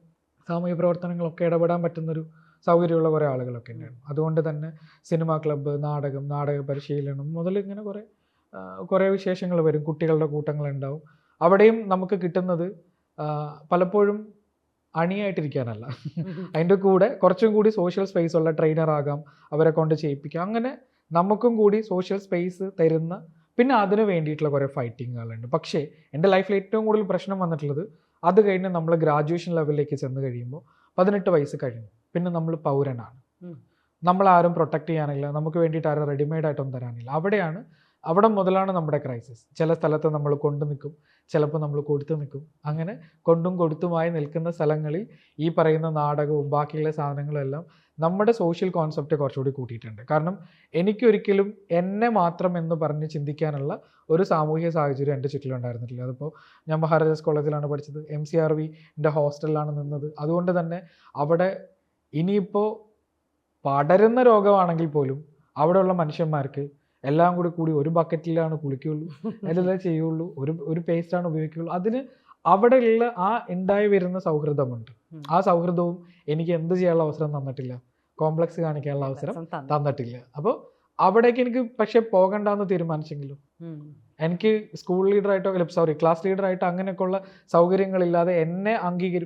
സാമൂഹ്യ പ്രവർത്തനങ്ങളൊക്കെ ഇടപെടാൻ പറ്റുന്നൊരു സൗകര്യമുള്ള കുറേ ആളുകളൊക്കെ ഉണ്ടായിരുന്നു. അതുകൊണ്ട് തന്നെ സിനിമാ ക്ലബ്ബ്, നാടക പരിശീലനം മുതൽ ഇങ്ങനെ കുറേ വിശേഷങ്ങൾ വരും. കുട്ടികളുടെ കൂട്ടങ്ങളുണ്ടാവും. അവിടെയും നമുക്ക് കിട്ടുന്നത് പലപ്പോഴും അണിയായിട്ടിരിക്കാനല്ല, അതിൻ്റെ കൂടെ കുറച്ചും കൂടി സോഷ്യൽ സ്പേസ് ഉള്ള ട്രെയിനർ ആകാം, അവരെ കൊണ്ട് ചെയ്യിപ്പിക്കാം. അങ്ങനെ നമുക്കും കൂടി സോഷ്യൽ സ്പേസ് തരുന്ന, പിന്നെ അതിന് വേണ്ടിയിട്ടുള്ള കുറേ ഫൈറ്റിങ്ങുകളുണ്ട്. പക്ഷേ എൻ്റെ ലൈഫിൽ ഏറ്റവും കൂടുതൽ പ്രശ്നം വന്നിട്ടുള്ളത് അത് കഴിഞ്ഞ് നമ്മൾ ഗ്രാജുവേഷൻ ലെവലിലേക്ക് ചെന്ന് കഴിയുമ്പോൾ 18 വയസ്സ് കഴിഞ്ഞു. പിന്നെ നമ്മൾ പൗരനാണ്, നമ്മളാരും പ്രൊട്ടക്റ്റ് ചെയ്യാനില്ല, നമുക്ക് വേണ്ടിയിട്ട് ആരും റെഡിമെയ്ഡ് ആയിട്ടൊന്നും തരാനില്ല. അവിടെ മുതലാണ് നമ്മുടെ ക്രൈസിസ്. ചില സ്ഥലത്ത് നമ്മൾ കൊണ്ടു നിൽക്കും, ചിലപ്പോൾ നമ്മൾ കൊടുത്തു നിൽക്കും. അങ്ങനെ കൊണ്ടും കൊടുത്തുമായി നിൽക്കുന്ന സ്ഥലങ്ങളിൽ ഈ പറയുന്ന നാടകവും ബാക്കിയുള്ള സാധനങ്ങളും എല്ലാം നമ്മുടെ സോഷ്യൽ കോൺസെപ്റ്റ് കുറച്ചുകൂടി കൂട്ടിയിട്ടുണ്ട്. കാരണം എനിക്കൊരിക്കലും എന്നെ മാത്രം എന്ന് പറഞ്ഞ് ചിന്തിക്കാനുള്ള ഒരു സാമൂഹിക സാഹചര്യം എൻ്റെ ചുറ്റിലുണ്ടായിരുന്നില്ല. അതിപ്പോൾ ഞാൻ മഹാരാജാസ് കോളേജിലാണ് പഠിച്ചത്, MCRVൻ്റെ ഹോസ്റ്റലിലാണ് നിന്നത്. അതുകൊണ്ട് തന്നെ അവിടെ ഇനിയിപ്പോൾ പടരുന്ന രോഗമാണെങ്കിൽ പോലും അവിടെയുള്ള മനുഷ്യന്മാർക്ക് എല്ലാം കൂടി ഒരു ബക്കറ്റിലാണ് കുളിക്കുകയുള്ളൂ, എല്ലാം ചെയ്യുള്ളൂ, ഒരു പേസ്റ്റാണ് ഉപയോഗിക്കുകയുള്ളൂ. അതിന് അവിടെയുള്ള ആ ഉണ്ടായി വരുന്ന സൗഹൃദമുണ്ട്. ആ സൗഹൃദവും എനിക്ക് എന്ത് ചെയ്യാനുള്ള അവസരം തന്നിട്ടില്ല, കോംപ്ലക്സ് കാണിക്കാനുള്ള അവസരം തന്നിട്ടില്ല. അപ്പോൾ അവിടേക്ക് എനിക്ക് പക്ഷെ പോകണ്ടെന്ന് തീരുമാനിച്ചെങ്കിലും എനിക്ക് സ്കൂൾ ലീഡറായിട്ടോ ക്ലാസ് ലീഡറായിട്ടോ അങ്ങനെയൊക്കെയുള്ള സൗകര്യങ്ങളില്ലാതെ എന്നെ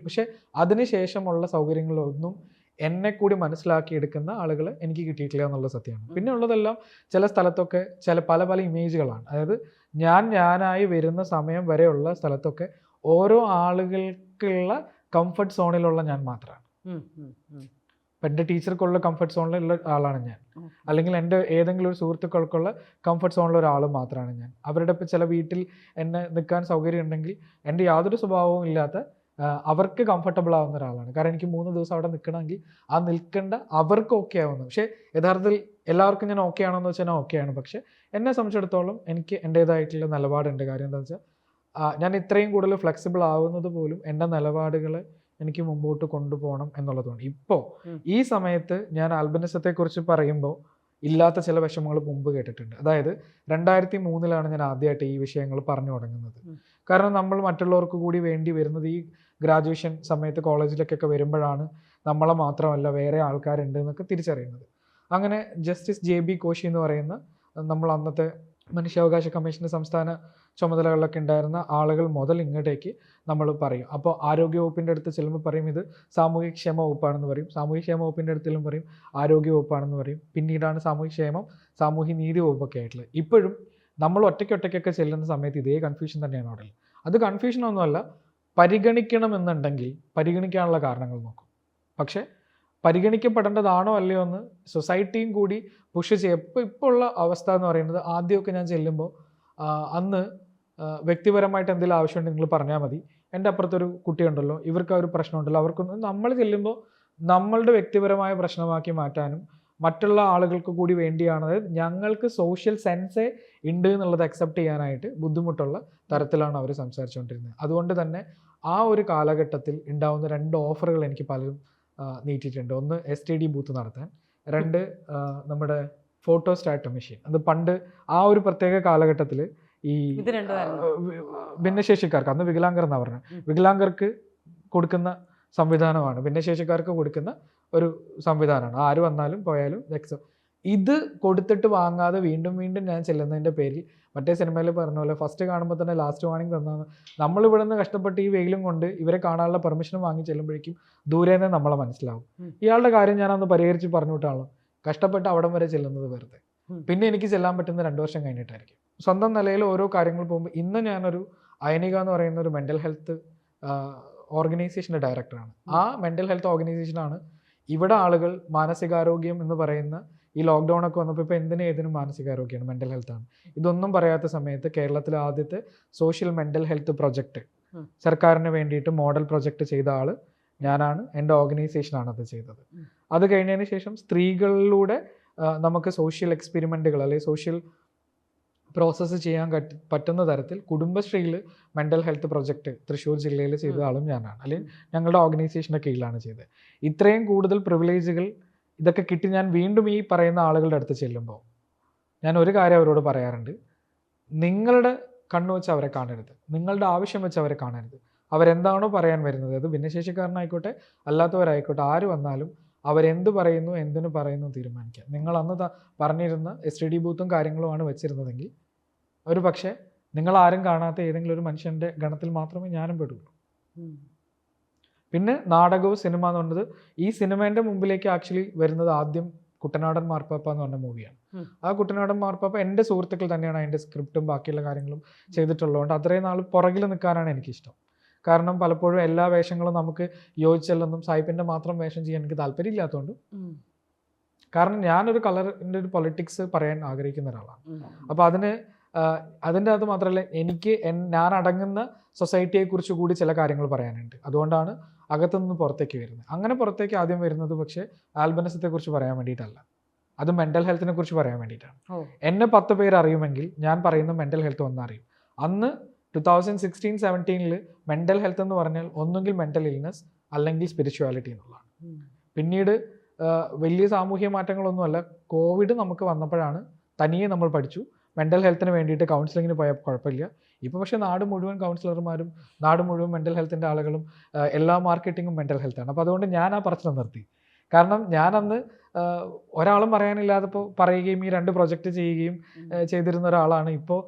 പക്ഷെ അതിനുശേഷമുള്ള സൗകര്യങ്ങളൊന്നും എന്നെ കൂടി മനസ്സിലാക്കിയെടുക്കുന്ന ആളുകൾ എനിക്ക് കിട്ടിയിട്ടില്ല എന്നുള്ള സത്യമാണ്. പിന്നെ ഉള്ളതെല്ലാം ചില സ്ഥലത്തൊക്കെ പല പല ഇമേജുകളാണ്. അതായത് ഞാനായി വരുന്ന സമയം വരെയുള്ള സ്ഥലത്തൊക്കെ ഓരോ ആളുകൾക്കുള്ള കംഫർട്ട് സോണിലുള്ള ഞാൻ മാത്രമാണ്. ഇപ്പം എൻ്റെ ടീച്ചർക്കുള്ള കംഫർട്ട് സോണിലുള്ള ആളാണ് ഞാൻ, അല്ലെങ്കിൽ എൻ്റെ ഏതെങ്കിലും ഒരു സുഹൃത്തുക്കൾക്കുള്ള കംഫർട്ട് സോണിലുള്ള ഒരാൾ മാത്രമാണ് ഞാൻ. അവരുടെ ഇപ്പം ചില വീട്ടിൽ എന്നെ നിൽക്കാൻ സൗകര്യം ഉണ്ടെങ്കിൽ എൻ്റെ യാതൊരു സ്വഭാവവും ഇല്ലാത്ത അവർക്ക് കംഫർട്ടബിൾ ആവുന്ന ഒരാളാണ്. കാരണം എനിക്ക് 3 ദിവസം അവിടെ നിൽക്കണമെങ്കിൽ ആ നിൽക്കേണ്ട അവർക്ക് ഓക്കെ ആവുന്നു. പക്ഷേ യഥാർത്ഥത്തിൽ എല്ലാവർക്കും ഞാൻ ഓക്കെ ആണോ എന്ന് വെച്ചാൽ ഞാൻ ഓക്കെയാണ്. പക്ഷേ എന്നെ സംബന്ധിച്ചിടത്തോളം എനിക്ക് എൻ്റേതായിട്ടുള്ള നിലപാടുണ്ട്. കാര്യം എന്താണെന്ന് വെച്ചാൽ ഞാൻ ഇത്രയും കൂടുതൽ ഫ്ലെക്സിബിൾ ആവുന്നത് പോലും എൻ്റെ നിലപാടുകൾ എനിക്ക് മുമ്പോട്ട് കൊണ്ടുപോകണം എന്നുള്ളതുകൊണ്ട്. ഇപ്പോൾ ഈ സമയത്ത് ഞാൻ ആൽബിനിസത്തെക്കുറിച്ച് പറയുമ്പോൾ ഇല്ലാത്ത ചില വിഷമങ്ങൾ മുമ്പ് കേട്ടിട്ടുണ്ട്. അതായത് 2003 ഞാൻ ആദ്യമായിട്ട് ഈ വിഷയങ്ങൾ പറഞ്ഞു തുടങ്ങുന്നത്. കാരണം നമ്മൾ മറ്റുള്ളവർക്ക് കൂടി വേണ്ടി വരുന്നത് ഈ ഗ്രാജുവേഷൻ സമയത്ത് കോളേജിലേക്കൊക്കെ വരുമ്പോഴാണ് നമ്മളെ മാത്രമല്ല വേറെ ആൾക്കാരുണ്ട് എന്നൊക്കെ തിരിച്ചറിയുന്നത്. അങ്ങനെ ജസ്റ്റിസ് JB കോശി എന്ന് പറയുന്ന നമ്മൾ അന്നത്തെ മനുഷ്യാവകാശ കമ്മീഷൻ്റെ സംസ്ഥാന ചുമതലകളിലൊക്കെ ഉണ്ടായിരുന്ന ആളുകൾ മുതൽ ഇങ്ങോട്ടേക്ക് നമ്മൾ പറയും. അപ്പോൾ ആരോഗ്യവകുപ്പിൻ്റെ അടുത്ത് ചെല്ലുമ്പോൾ പറയും ഇത് സാമൂഹ്യക്ഷേമ വകുപ്പാണെന്ന് പറയും. സാമൂഹ്യക്ഷേമ വകുപ്പിൻ്റെ അടുത്തിലും പറയും ആരോഗ്യ വകുപ്പാണെന്ന് പറയും. പിന്നീടാണ് സാമൂഹ്യക്ഷേമം സാമൂഹ്യനീതി വകുപ്പൊക്കെ ആയിട്ടുള്ളത്. ഇപ്പോഴും നമ്മൾ ഒറ്റയ്ക്കൊക്കെ ചെല്ലുന്ന സമയത്ത് ഇതേ കൺഫ്യൂഷൻ തന്നെയാണ് അവിടെ. അത് കൺഫ്യൂഷനൊന്നുമല്ല, പരിഗണിക്കണമെന്നുണ്ടെങ്കിൽ പരിഗണിക്കാനുള്ള കാരണങ്ങൾ നോക്കും. പക്ഷേ പരിഗണിക്കപ്പെടേണ്ടതാണോ അല്ലയോ എന്ന് സൊസൈറ്റിയും കൂടി പുഷ് ചെയ്യും. ഇപ്പോൾ ഉള്ള അവസ്ഥ എന്ന് പറയുന്നത്, ആദ്യമൊക്കെ ഞാൻ ചെല്ലുമ്പോൾ അന്ന് വ്യക്തിപരമായിട്ട് എന്തെങ്കിലും ആവശ്യമുണ്ടെങ്കിൽ നിങ്ങൾ പറഞ്ഞാൽ മതി, എൻ്റെ അപ്പുറത്തൊരു കുട്ടിയുണ്ടല്ലോ, ഇവർക്ക് ഒരു പ്രശ്നമുണ്ടല്ലോ, അവർക്കൊന്നും നമ്മൾ ചെല്ലുമ്പോൾ നമ്മളുടെ വ്യക്തിപരമായ പ്രശ്നമാക്കി മാറ്റാനും മറ്റുള്ള ആളുകൾക്ക് കൂടി വേണ്ടിയാണ്. അതായത് ഞങ്ങൾക്ക് സോഷ്യൽ സെൻസേ ഉണ്ട് എന്നുള്ളത് അക്സെപ്റ്റ് ചെയ്യാനായിട്ട് ബുദ്ധിമുട്ടുള്ള തരത്തിലാണ് അവർ സംസാരിച്ചുകൊണ്ടിരുന്നത്. അതുകൊണ്ട് തന്നെ ആ ഒരു കാലഘട്ടത്തിൽ ഉണ്ടാവുന്ന 2 ഓഫറുകൾ എനിക്ക് പലരും നീട്ടിയിട്ടുണ്ട്. ഒന്ന് STD ബൂത്ത് നടത്താൻ, 2 നമ്മുടെ ഫോട്ടോ സ്റ്റാറ്റ് മെഷീൻ. അത് പണ്ട് ആ ഒരു പ്രത്യേക കാലഘട്ടത്തിൽ ഈ ഭിന്നശേഷിക്കാർക്ക്, അന്ന് വികലാംഗർ എന്നാണ് പറഞ്ഞത്, വികലാംഗർക്ക് കൊടുക്കുന്ന സംവിധാനമാണ്, ഭിന്നശേഷിക്കാർക്ക് കൊടുക്കുന്ന ഒരു സംവിധാനമാണ്. ആര് വന്നാലും പോയാലും ഇത് കൊടുത്തിട്ട് വാങ്ങാതെ വീണ്ടും ഞാൻ ചെല്ലുന്നതിൻ്റെ പേരിൽ മറ്റേ സിനിമയിൽ പറഞ്ഞ പോലെ ഫസ്റ്റ് കാണുമ്പോൾ തന്നെ ലാസ്റ്റ് വാണിംഗ് തന്നാണ്. നമ്മളിവിടെ നിന്ന് കഷ്ടപ്പെട്ട് ഈ വെയിലും കൊണ്ട് ഇവരെ കാണാനുള്ള പെർമിഷൻ വാങ്ങി ചെല്ലുമ്പോഴേക്കും ദൂരെ നിന്ന് നമ്മളെ മനസ്സിലാവും. ഇയാളുടെ കാര്യം ഞാനന്ന് പരിഹരിച്ച് പറഞ്ഞു വിട്ടാണല്ലോ, കഷ്ടപ്പെട്ട് അവിടം വരെ ചെല്ലുന്നത് വെറുതെ. പിന്നെ എനിക്ക് ചെല്ലാൻ പറ്റുന്ന 2 വർഷം കഴിഞ്ഞിട്ടായിരിക്കും. സ്വന്തം നിലയിൽ ഓരോ കാര്യങ്ങൾ പോകുമ്പോൾ ഇന്ന് ഞാനൊരു അയനിക എന്ന് പറയുന്ന ഒരു മെൻ്റൽ ഹെൽത്ത് ഓർഗനൈസേഷൻ്റെ ഡയറക്ടറാണ്. ആ മെൻ്റൽ ഹെൽത്ത് ഓർഗനൈസേഷനാണ് ഇവിടെ ആളുകൾ മാനസികാരോഗ്യം എന്ന് പറയുന്ന ഈ ലോക്ക്ഡൗൺ ഒക്കെ വന്നപ്പോൾ ഇപ്പോൾ ഏതിനും മാനസികാരോഗ്യമാണ്, മെൻ്റൽ ഹെൽത്താണ്. ഇതൊന്നും പറയാത്ത സമയത്ത് കേരളത്തിലെ ആദ്യത്തെ സോഷ്യൽ മെൻ്റൽ ഹെൽത്ത് പ്രൊജക്റ്റ് സർക്കാരിന് വേണ്ടിയിട്ട് മോഡൽ പ്രൊജക്റ്റ് ചെയ്ത ആൾ ഞാനാണ്. എൻ്റെ ഓർഗനൈസേഷനാണ് അത് ചെയ്തത്. അത് കഴിഞ്ഞതിന് ശേഷം സ്ത്രീകളിലൂടെ നമുക്ക് സോഷ്യൽ എക്സ്പെരിമെൻറ്റുകൾ അല്ലെങ്കിൽ സോഷ്യൽ പ്രോസസ്സ് ചെയ്യാൻ പറ്റുന്ന തരത്തിൽ കുടുംബശ്രീയിൽ മെൻ്റൽ ഹെൽത്ത് പ്രൊജക്റ്റ് തൃശ്ശൂർ ജില്ലയിൽ ചെയ്ത ആളും ഞാനാണ്, അല്ലെങ്കിൽ ഞങ്ങളുടെ ഓർഗനൈസേഷൻ്റെ കീഴിലാണ് ചെയ്തത്. ഇത്രയും കൂടുതൽ പ്രിവിലേജുകൾ ഇതൊക്കെ കിട്ടി ഞാൻ വീണ്ടും ഈ പറയുന്ന ആളുകളുടെ അടുത്ത് ചെല്ലുമ്പോൾ ഞാൻ ഒരു കാര്യം അവരോട് പറയാറുണ്ട്: നിങ്ങളുടെ കണ്ണു വെച്ച് അവരെ കാണരുത്, നിങ്ങളുടെ ആവശ്യം വെച്ച് അവരെ കാണരുത്. അവരെന്താണോ പറയാൻ വരുന്നത്, അത് ഭിന്നശേഷിക്കാരനായിക്കോട്ടെ അല്ലാത്തവരായിക്കോട്ടെ, ആര് വന്നാലും അവരെന്ത് പറയുന്നു എന്തിനു പറയുന്നു തീരുമാനിക്കുക. നിങ്ങൾ അന്ന് പറഞ്ഞിരുന്ന STD ബൂത്തും കാര്യങ്ങളുമാണ് വെച്ചിരുന്നതെങ്കിൽ ഒരു പക്ഷേ നിങ്ങൾ ആരും കാണാത്ത ഏതെങ്കിലും ഒരു മനുഷ്യൻ്റെ ഗണത്തിൽ മാത്രമേ ഞാനും പെടുള്ളൂ. പിന്നെ നാടകവും സിനിമ എന്ന് പറഞ്ഞത്, ഈ സിനിമേൻ്റെ മുമ്പിലേക്ക് ആക്ച്വലി വരുന്നത് ആദ്യം കുട്ടനാടൻ മാർപ്പാപ്പ എന്ന് പറഞ്ഞ മൂവിയാണ്. ആ കുട്ടനാടൻ മാർപ്പാപ്പ എൻ്റെ സുഹൃത്തുക്കൾ തന്നെയാണ് അതിൻ്റെ സ്ക്രിപ്റ്റും ബാക്കിയുള്ള കാര്യങ്ങളും ചെയ്തിട്ടുള്ളതുകൊണ്ട് അത്രയും നാൾ പുറകിൽ നിൽക്കാനാണ് എനിക്കിഷ്ടം. കാരണം പലപ്പോഴും എല്ലാ വേഷങ്ങളും നമുക്ക് യോജിച്ചല്ലെന്നും സായിപ്പിൻ്റെ മാത്രം വേഷം ചെയ്യാൻ എനിക്ക് താല്പര്യമില്ലാത്തതുകൊണ്ട്. കാരണം ഞാനൊരു കളറിൻ്റെ ഒരു പൊളിറ്റിക്സ് പറയാൻ ആഗ്രഹിക്കുന്ന ഒരാളാണ്. അപ്പോൾ അതിൻ്റെ അത് മാത്രമല്ല, എനിക്ക് ഞാൻ അടങ്ങുന്ന സൊസൈറ്റിയെക്കുറിച്ച് കൂടി ചില കാര്യങ്ങൾ പറയാനുണ്ട്. അതുകൊണ്ടാണ് അകത്തുനിന്ന് പുറത്തേക്ക് വരുന്നത്. അങ്ങനെ പുറത്തേക്ക് ആദ്യം വരുന്നത് പക്ഷേ ആൽബിനിസത്തെക്കുറിച്ച് പറയാൻ വേണ്ടിയിട്ടല്ല, അത് മെൻ്റൽ ഹെൽത്തിനെ കുറിച്ച് പറയാൻ വേണ്ടിയിട്ടാണ്. എന്നെ 10 പേര് അറിയുമെങ്കിൽ ഞാൻ പറയുന്ന മെൻ്റൽ ഹെൽത്ത് ഒന്നറിയും. അന്ന് 2016-17 മെൻ്റൽ ഹെൽത്ത് എന്ന് പറഞ്ഞാൽ ഒന്നുകിൽ മെൻ്റൽ ഇൽനെസ് അല്ലെങ്കിൽ സ്പിരിച്വാലിറ്റി എന്നുള്ളതാണ്. പിന്നീട് വലിയ സാമൂഹ്യ മാറ്റങ്ങളൊന്നുമല്ല, കോവിഡ് നമുക്ക് വന്നപ്പോഴാണ് തനിയെ നമ്മൾ പഠിച്ചു മെൻ്റൽ ഹെൽത്തിന് വേണ്ടിയിട്ട് കൗൺസിലിങ്ങിന് പോയാൽ കുഴപ്പമില്ല. ഇപ്പോൾ പക്ഷേ നാട് മുഴുവൻ കൗൺസിലർമാരും നാട് മുഴുവൻ മെൻ്റൽ ഹെൽത്തിൻ്റെ ആളുകളും എല്ലാ മാർക്കറ്റിങ്ങും മെൻ്റൽ ഹെൽത്താണ്. അപ്പോൾ അതുകൊണ്ട് ഞാൻ ആ പറച്ചിൽ നിർത്തി. കാരണം ഞാനന്ന് ഒരാളും പറയാനില്ലാതപ്പോൾ പറയുകയും ഈ 2 പ്രൊജക്റ്റ് ചെയ്യുകയും ചെയ്തിരുന്ന ഒരാളാണ്. ഇപ്പോൾ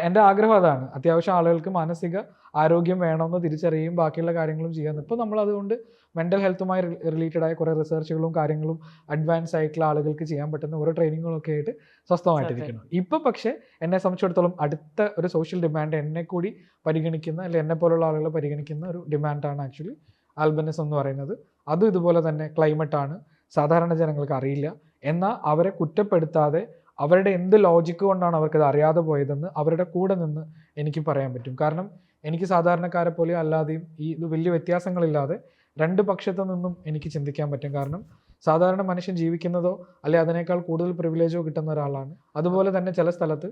എൻ്റെ ആഗ്രഹം അതാണ്, അത്യാവശ്യം ആളുകൾക്ക് മാനസിക ആരോഗ്യം വേണമെന്ന് തിരിച്ചറിയുകയും ബാക്കിയുള്ള കാര്യങ്ങളും ചെയ്യാൻ. ഇപ്പോൾ നമ്മളതുകൊണ്ട് മെൻ്റൽ ഹെൽത്തുമായി റിലേറ്റഡ് ആയ കുറേ റിസർച്ചുകളും കാര്യങ്ങളും അഡ്വാൻസ് ആയിട്ടുള്ള ആളുകൾക്ക് ചെയ്യാൻ പറ്റുന്ന ഓരോ ട്രെയിനിങ്ങുകളൊക്കെ ആയിട്ട് സ്വസ്ഥമായിട്ടിരിക്കുന്നു. ഇപ്പോൾ പക്ഷേ എന്നെ സംബന്ധിച്ചിടത്തോളം അടുത്ത ഒരു സോഷ്യൽ ഡിമാൻഡ് എന്നെ കൂടി പരിഗണിക്കുന്ന, അല്ലെങ്കിൽ എന്നെ പോലുള്ള ആളുകളെ പരിഗണിക്കുന്ന ഒരു ഡിമാൻഡാണ് ആക്ച്വലി ആൽബിനിസം എന്ന് പറയുന്നത്. അതും ഇതുപോലെ തന്നെ ക്ലൈമറ്റാണ്, സാധാരണ ജനങ്ങൾക്ക് അറിയില്ല. എന്നാൽ അവരെ കുറ്റപ്പെടുത്താതെ അവരുടെ എന്ത് ലോജിക്ക് കൊണ്ടാണ് അവർക്കത് അറിയാതെ പോയതെന്ന് അവരുടെ കൂടെ നിന്ന് എനിക്ക് പറയാൻ പറ്റും. കാരണം എനിക്ക് സാധാരണക്കാരെ പോലെ അല്ലാതെയും ഇത് വലിയ വ്യത്യാസങ്ങളില്ലാതെ 2 പക്ഷത്തു നിന്നും എനിക്ക് ചിന്തിക്കാൻ പറ്റും. കാരണം സാധാരണ മനുഷ്യൻ ജീവിക്കുന്നതോ അല്ലെ അതിനേക്കാൾ കൂടുതൽ പ്രിവിലേജോ കിട്ടുന്ന ഒരാളാണ്. അതുപോലെ തന്നെ ചില സ്ഥലത്ത്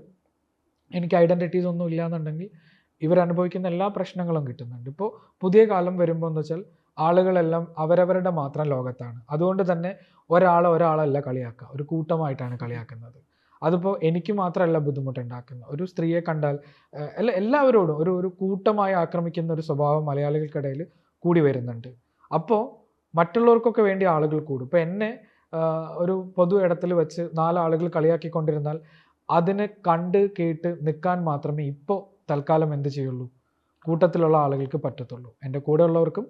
എനിക്ക് ഐഡൻറ്റിറ്റീസ് ഒന്നും ഇല്ലയെന്നുണ്ടെങ്കിൽ ഇവരനുഭവിക്കുന്ന എല്ലാ പ്രശ്നങ്ങളും കിട്ടുന്നുണ്ട്. ഇപ്പോൾ പുതിയ കാലം വരുമ്പോൾ എന്ന് വെച്ചാൽ ആളുകളെല്ലാം അവരവരുടെ മാത്രം ലോകത്താണ്. അതുകൊണ്ട് തന്നെ ഒരാളല്ല കളിയാക്കുക, ഒരു കൂട്ടമായിട്ടാണ് കളിയാക്കുന്നത്. അതിപ്പോൾ എനിക്ക് മാത്രമല്ല ബുദ്ധിമുട്ടുണ്ടാക്കുന്നത്, ഒരു സ്ത്രീയെ കണ്ടാൽ എല്ലാവരോടും ഒരു കൂട്ടമായി ആക്രമിക്കുന്ന ഒരു സ്വഭാവം മലയാളികൾക്കിടയിൽ കൂടി വരുന്നുണ്ട്. അപ്പോൾ മറ്റുള്ളവർക്കൊക്കെ വേണ്ടി ആളുകൾ കൂടും. ഇപ്പോൾ എന്നെ ഒരു പൊതു ഇടത്തിൽ വെച്ച് 4 ആളുകൾ കളിയാക്കിക്കൊണ്ടിരുന്നാൽ അതിനെ കണ്ട് കേട്ട് നിൽക്കാൻ മാത്രമേ ഇപ്പോൾ തൽക്കാലം എന്ത് ചെയ്യുള്ളൂ, കൂട്ടത്തിലുള്ള ആളുകൾക്ക് പറ്റത്തുള്ളൂ. എൻ്റെ കൂടെ ഉള്ളവർക്കും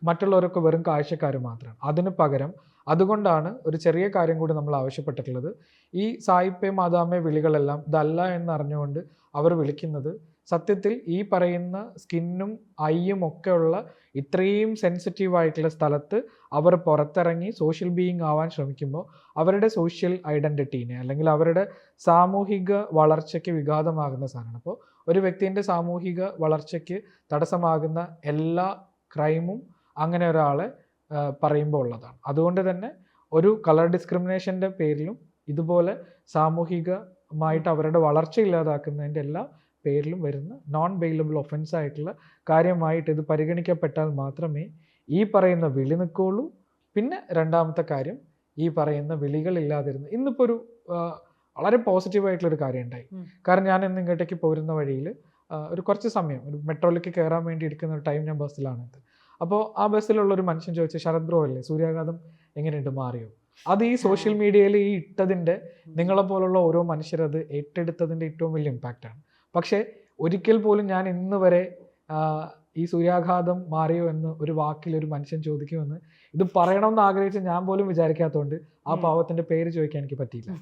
മറ്റുള്ളവരൊക്കെ വെറും കാഴ്ചക്കാർ മാത്രമാണ്. അതിന് പകരം അതുകൊണ്ടാണ് ഒരു ചെറിയ കാര്യം കൂടി നമ്മൾ ആവശ്യപ്പെട്ടിട്ടുള്ളത്. ഈ സായിപ്പേ മാതാമേ വിളികളെല്ലാം ഇതല്ല എന്നറിഞ്ഞുകൊണ്ട് അവർ വിളിക്കുന്നത് സത്യത്തിൽ ഈ പറയുന്ന സ്കിന്നും ഐയും ഒക്കെ ഉള്ള ഇത്രയും സെൻസിറ്റീവ് ആയിട്ടുള്ള സ്ഥലത്ത് അവർ പുറത്തിറങ്ങി സോഷ്യൽ ബീയിങ് ആവാൻ ശ്രമിക്കുമ്പോൾ അവരുടെ സോഷ്യൽ ഐഡൻറ്റിറ്റീനെ അല്ലെങ്കിൽ അവരുടെ സാമൂഹിക വളർച്ചയ്ക്ക് വിഘാതമാകുന്ന സാധനമാണ്. അപ്പോൾ ഒരു വ്യക്തിൻ്റെ സാമൂഹിക വളർച്ചയ്ക്ക് തടസ്സമാകുന്ന എല്ലാ ക്രൈമും അങ്ങനെ ഒരാളെ പറയുമ്പോൾ ഉള്ളതാണ്. അതുകൊണ്ട് തന്നെ ഒരു കളർ ഡിസ്ക്രിമിനേഷൻ്റെ പേരിലും ഇതുപോലെ സാമൂഹികമായിട്ട് അവരുടെ വളർച്ച ഇല്ലാതാക്കുന്നതിൻ്റെ എല്ലാ പേരിലും വരുന്ന നോൺ ബെയിലബിൾ ഒഫൻസ് ആയിട്ടുള്ള കാര്യമായിട്ട് ഇത് പരിഗണിക്കപ്പെട്ടാൽ മാത്രമേ ഈ പറയുന്ന വിളി നിൽക്കുകയുള്ളൂ. പിന്നെ രണ്ടാമത്തെ കാര്യം, ഈ പറയുന്ന വിളികളില്ലാതിരുന്ന് ഇന്നിപ്പോൾ ഒരു വളരെ പോസിറ്റീവായിട്ടുള്ളൊരു കാര്യം ഉണ്ടായി. കാരണം ഞാൻ ഇന്ന് ഇങ്ങോട്ടേക്ക് പോരുന്ന വഴിയിൽ ഒരു കുറച്ച് സമയം ഒരു മെട്രോയിലേക്ക് കയറാൻ വേണ്ടി എടുക്കുന്ന ഒരു ടൈം ഞാൻ ബസ്സിലാണിത്. അപ്പോൾ ആ ബസ്സിലുള്ളൊരു മനുഷ്യൻ ചോദിച്ചു, ശരത് ബ്രോ അല്ലേ, സൂര്യാഘാതം എങ്ങനെയുണ്ട്, മാറിയോ? അത് ഈ സോഷ്യൽ മീഡിയയിൽ ഈ ഇട്ടതിൻ്റെ, നിങ്ങളെപ്പോലുള്ള ഓരോ മനുഷ്യരത് ഏറ്റെടുത്തതിൻ്റെ ഏറ്റവും വലിയ ഇമ്പാക്റ്റാണ്. പക്ഷേ ഒരിക്കൽ പോലും ഞാൻ ഇന്ന് വരെ ഈ സൂര്യാഘാതം മാറിയോ എന്ന് ഒരു വാക്കിൽ ഒരു മനുഷ്യൻ ചോദിക്കുമെന്ന് ഇത് പറയണമെന്ന് ആഗ്രഹിച്ച് ഞാൻ പോലും വിചാരിക്കാത്തതുകൊണ്ട് ആ പാവത്തിന്റെ പേര് ചോദിക്കാൻ എനിക്ക് പറ്റിയില്ല.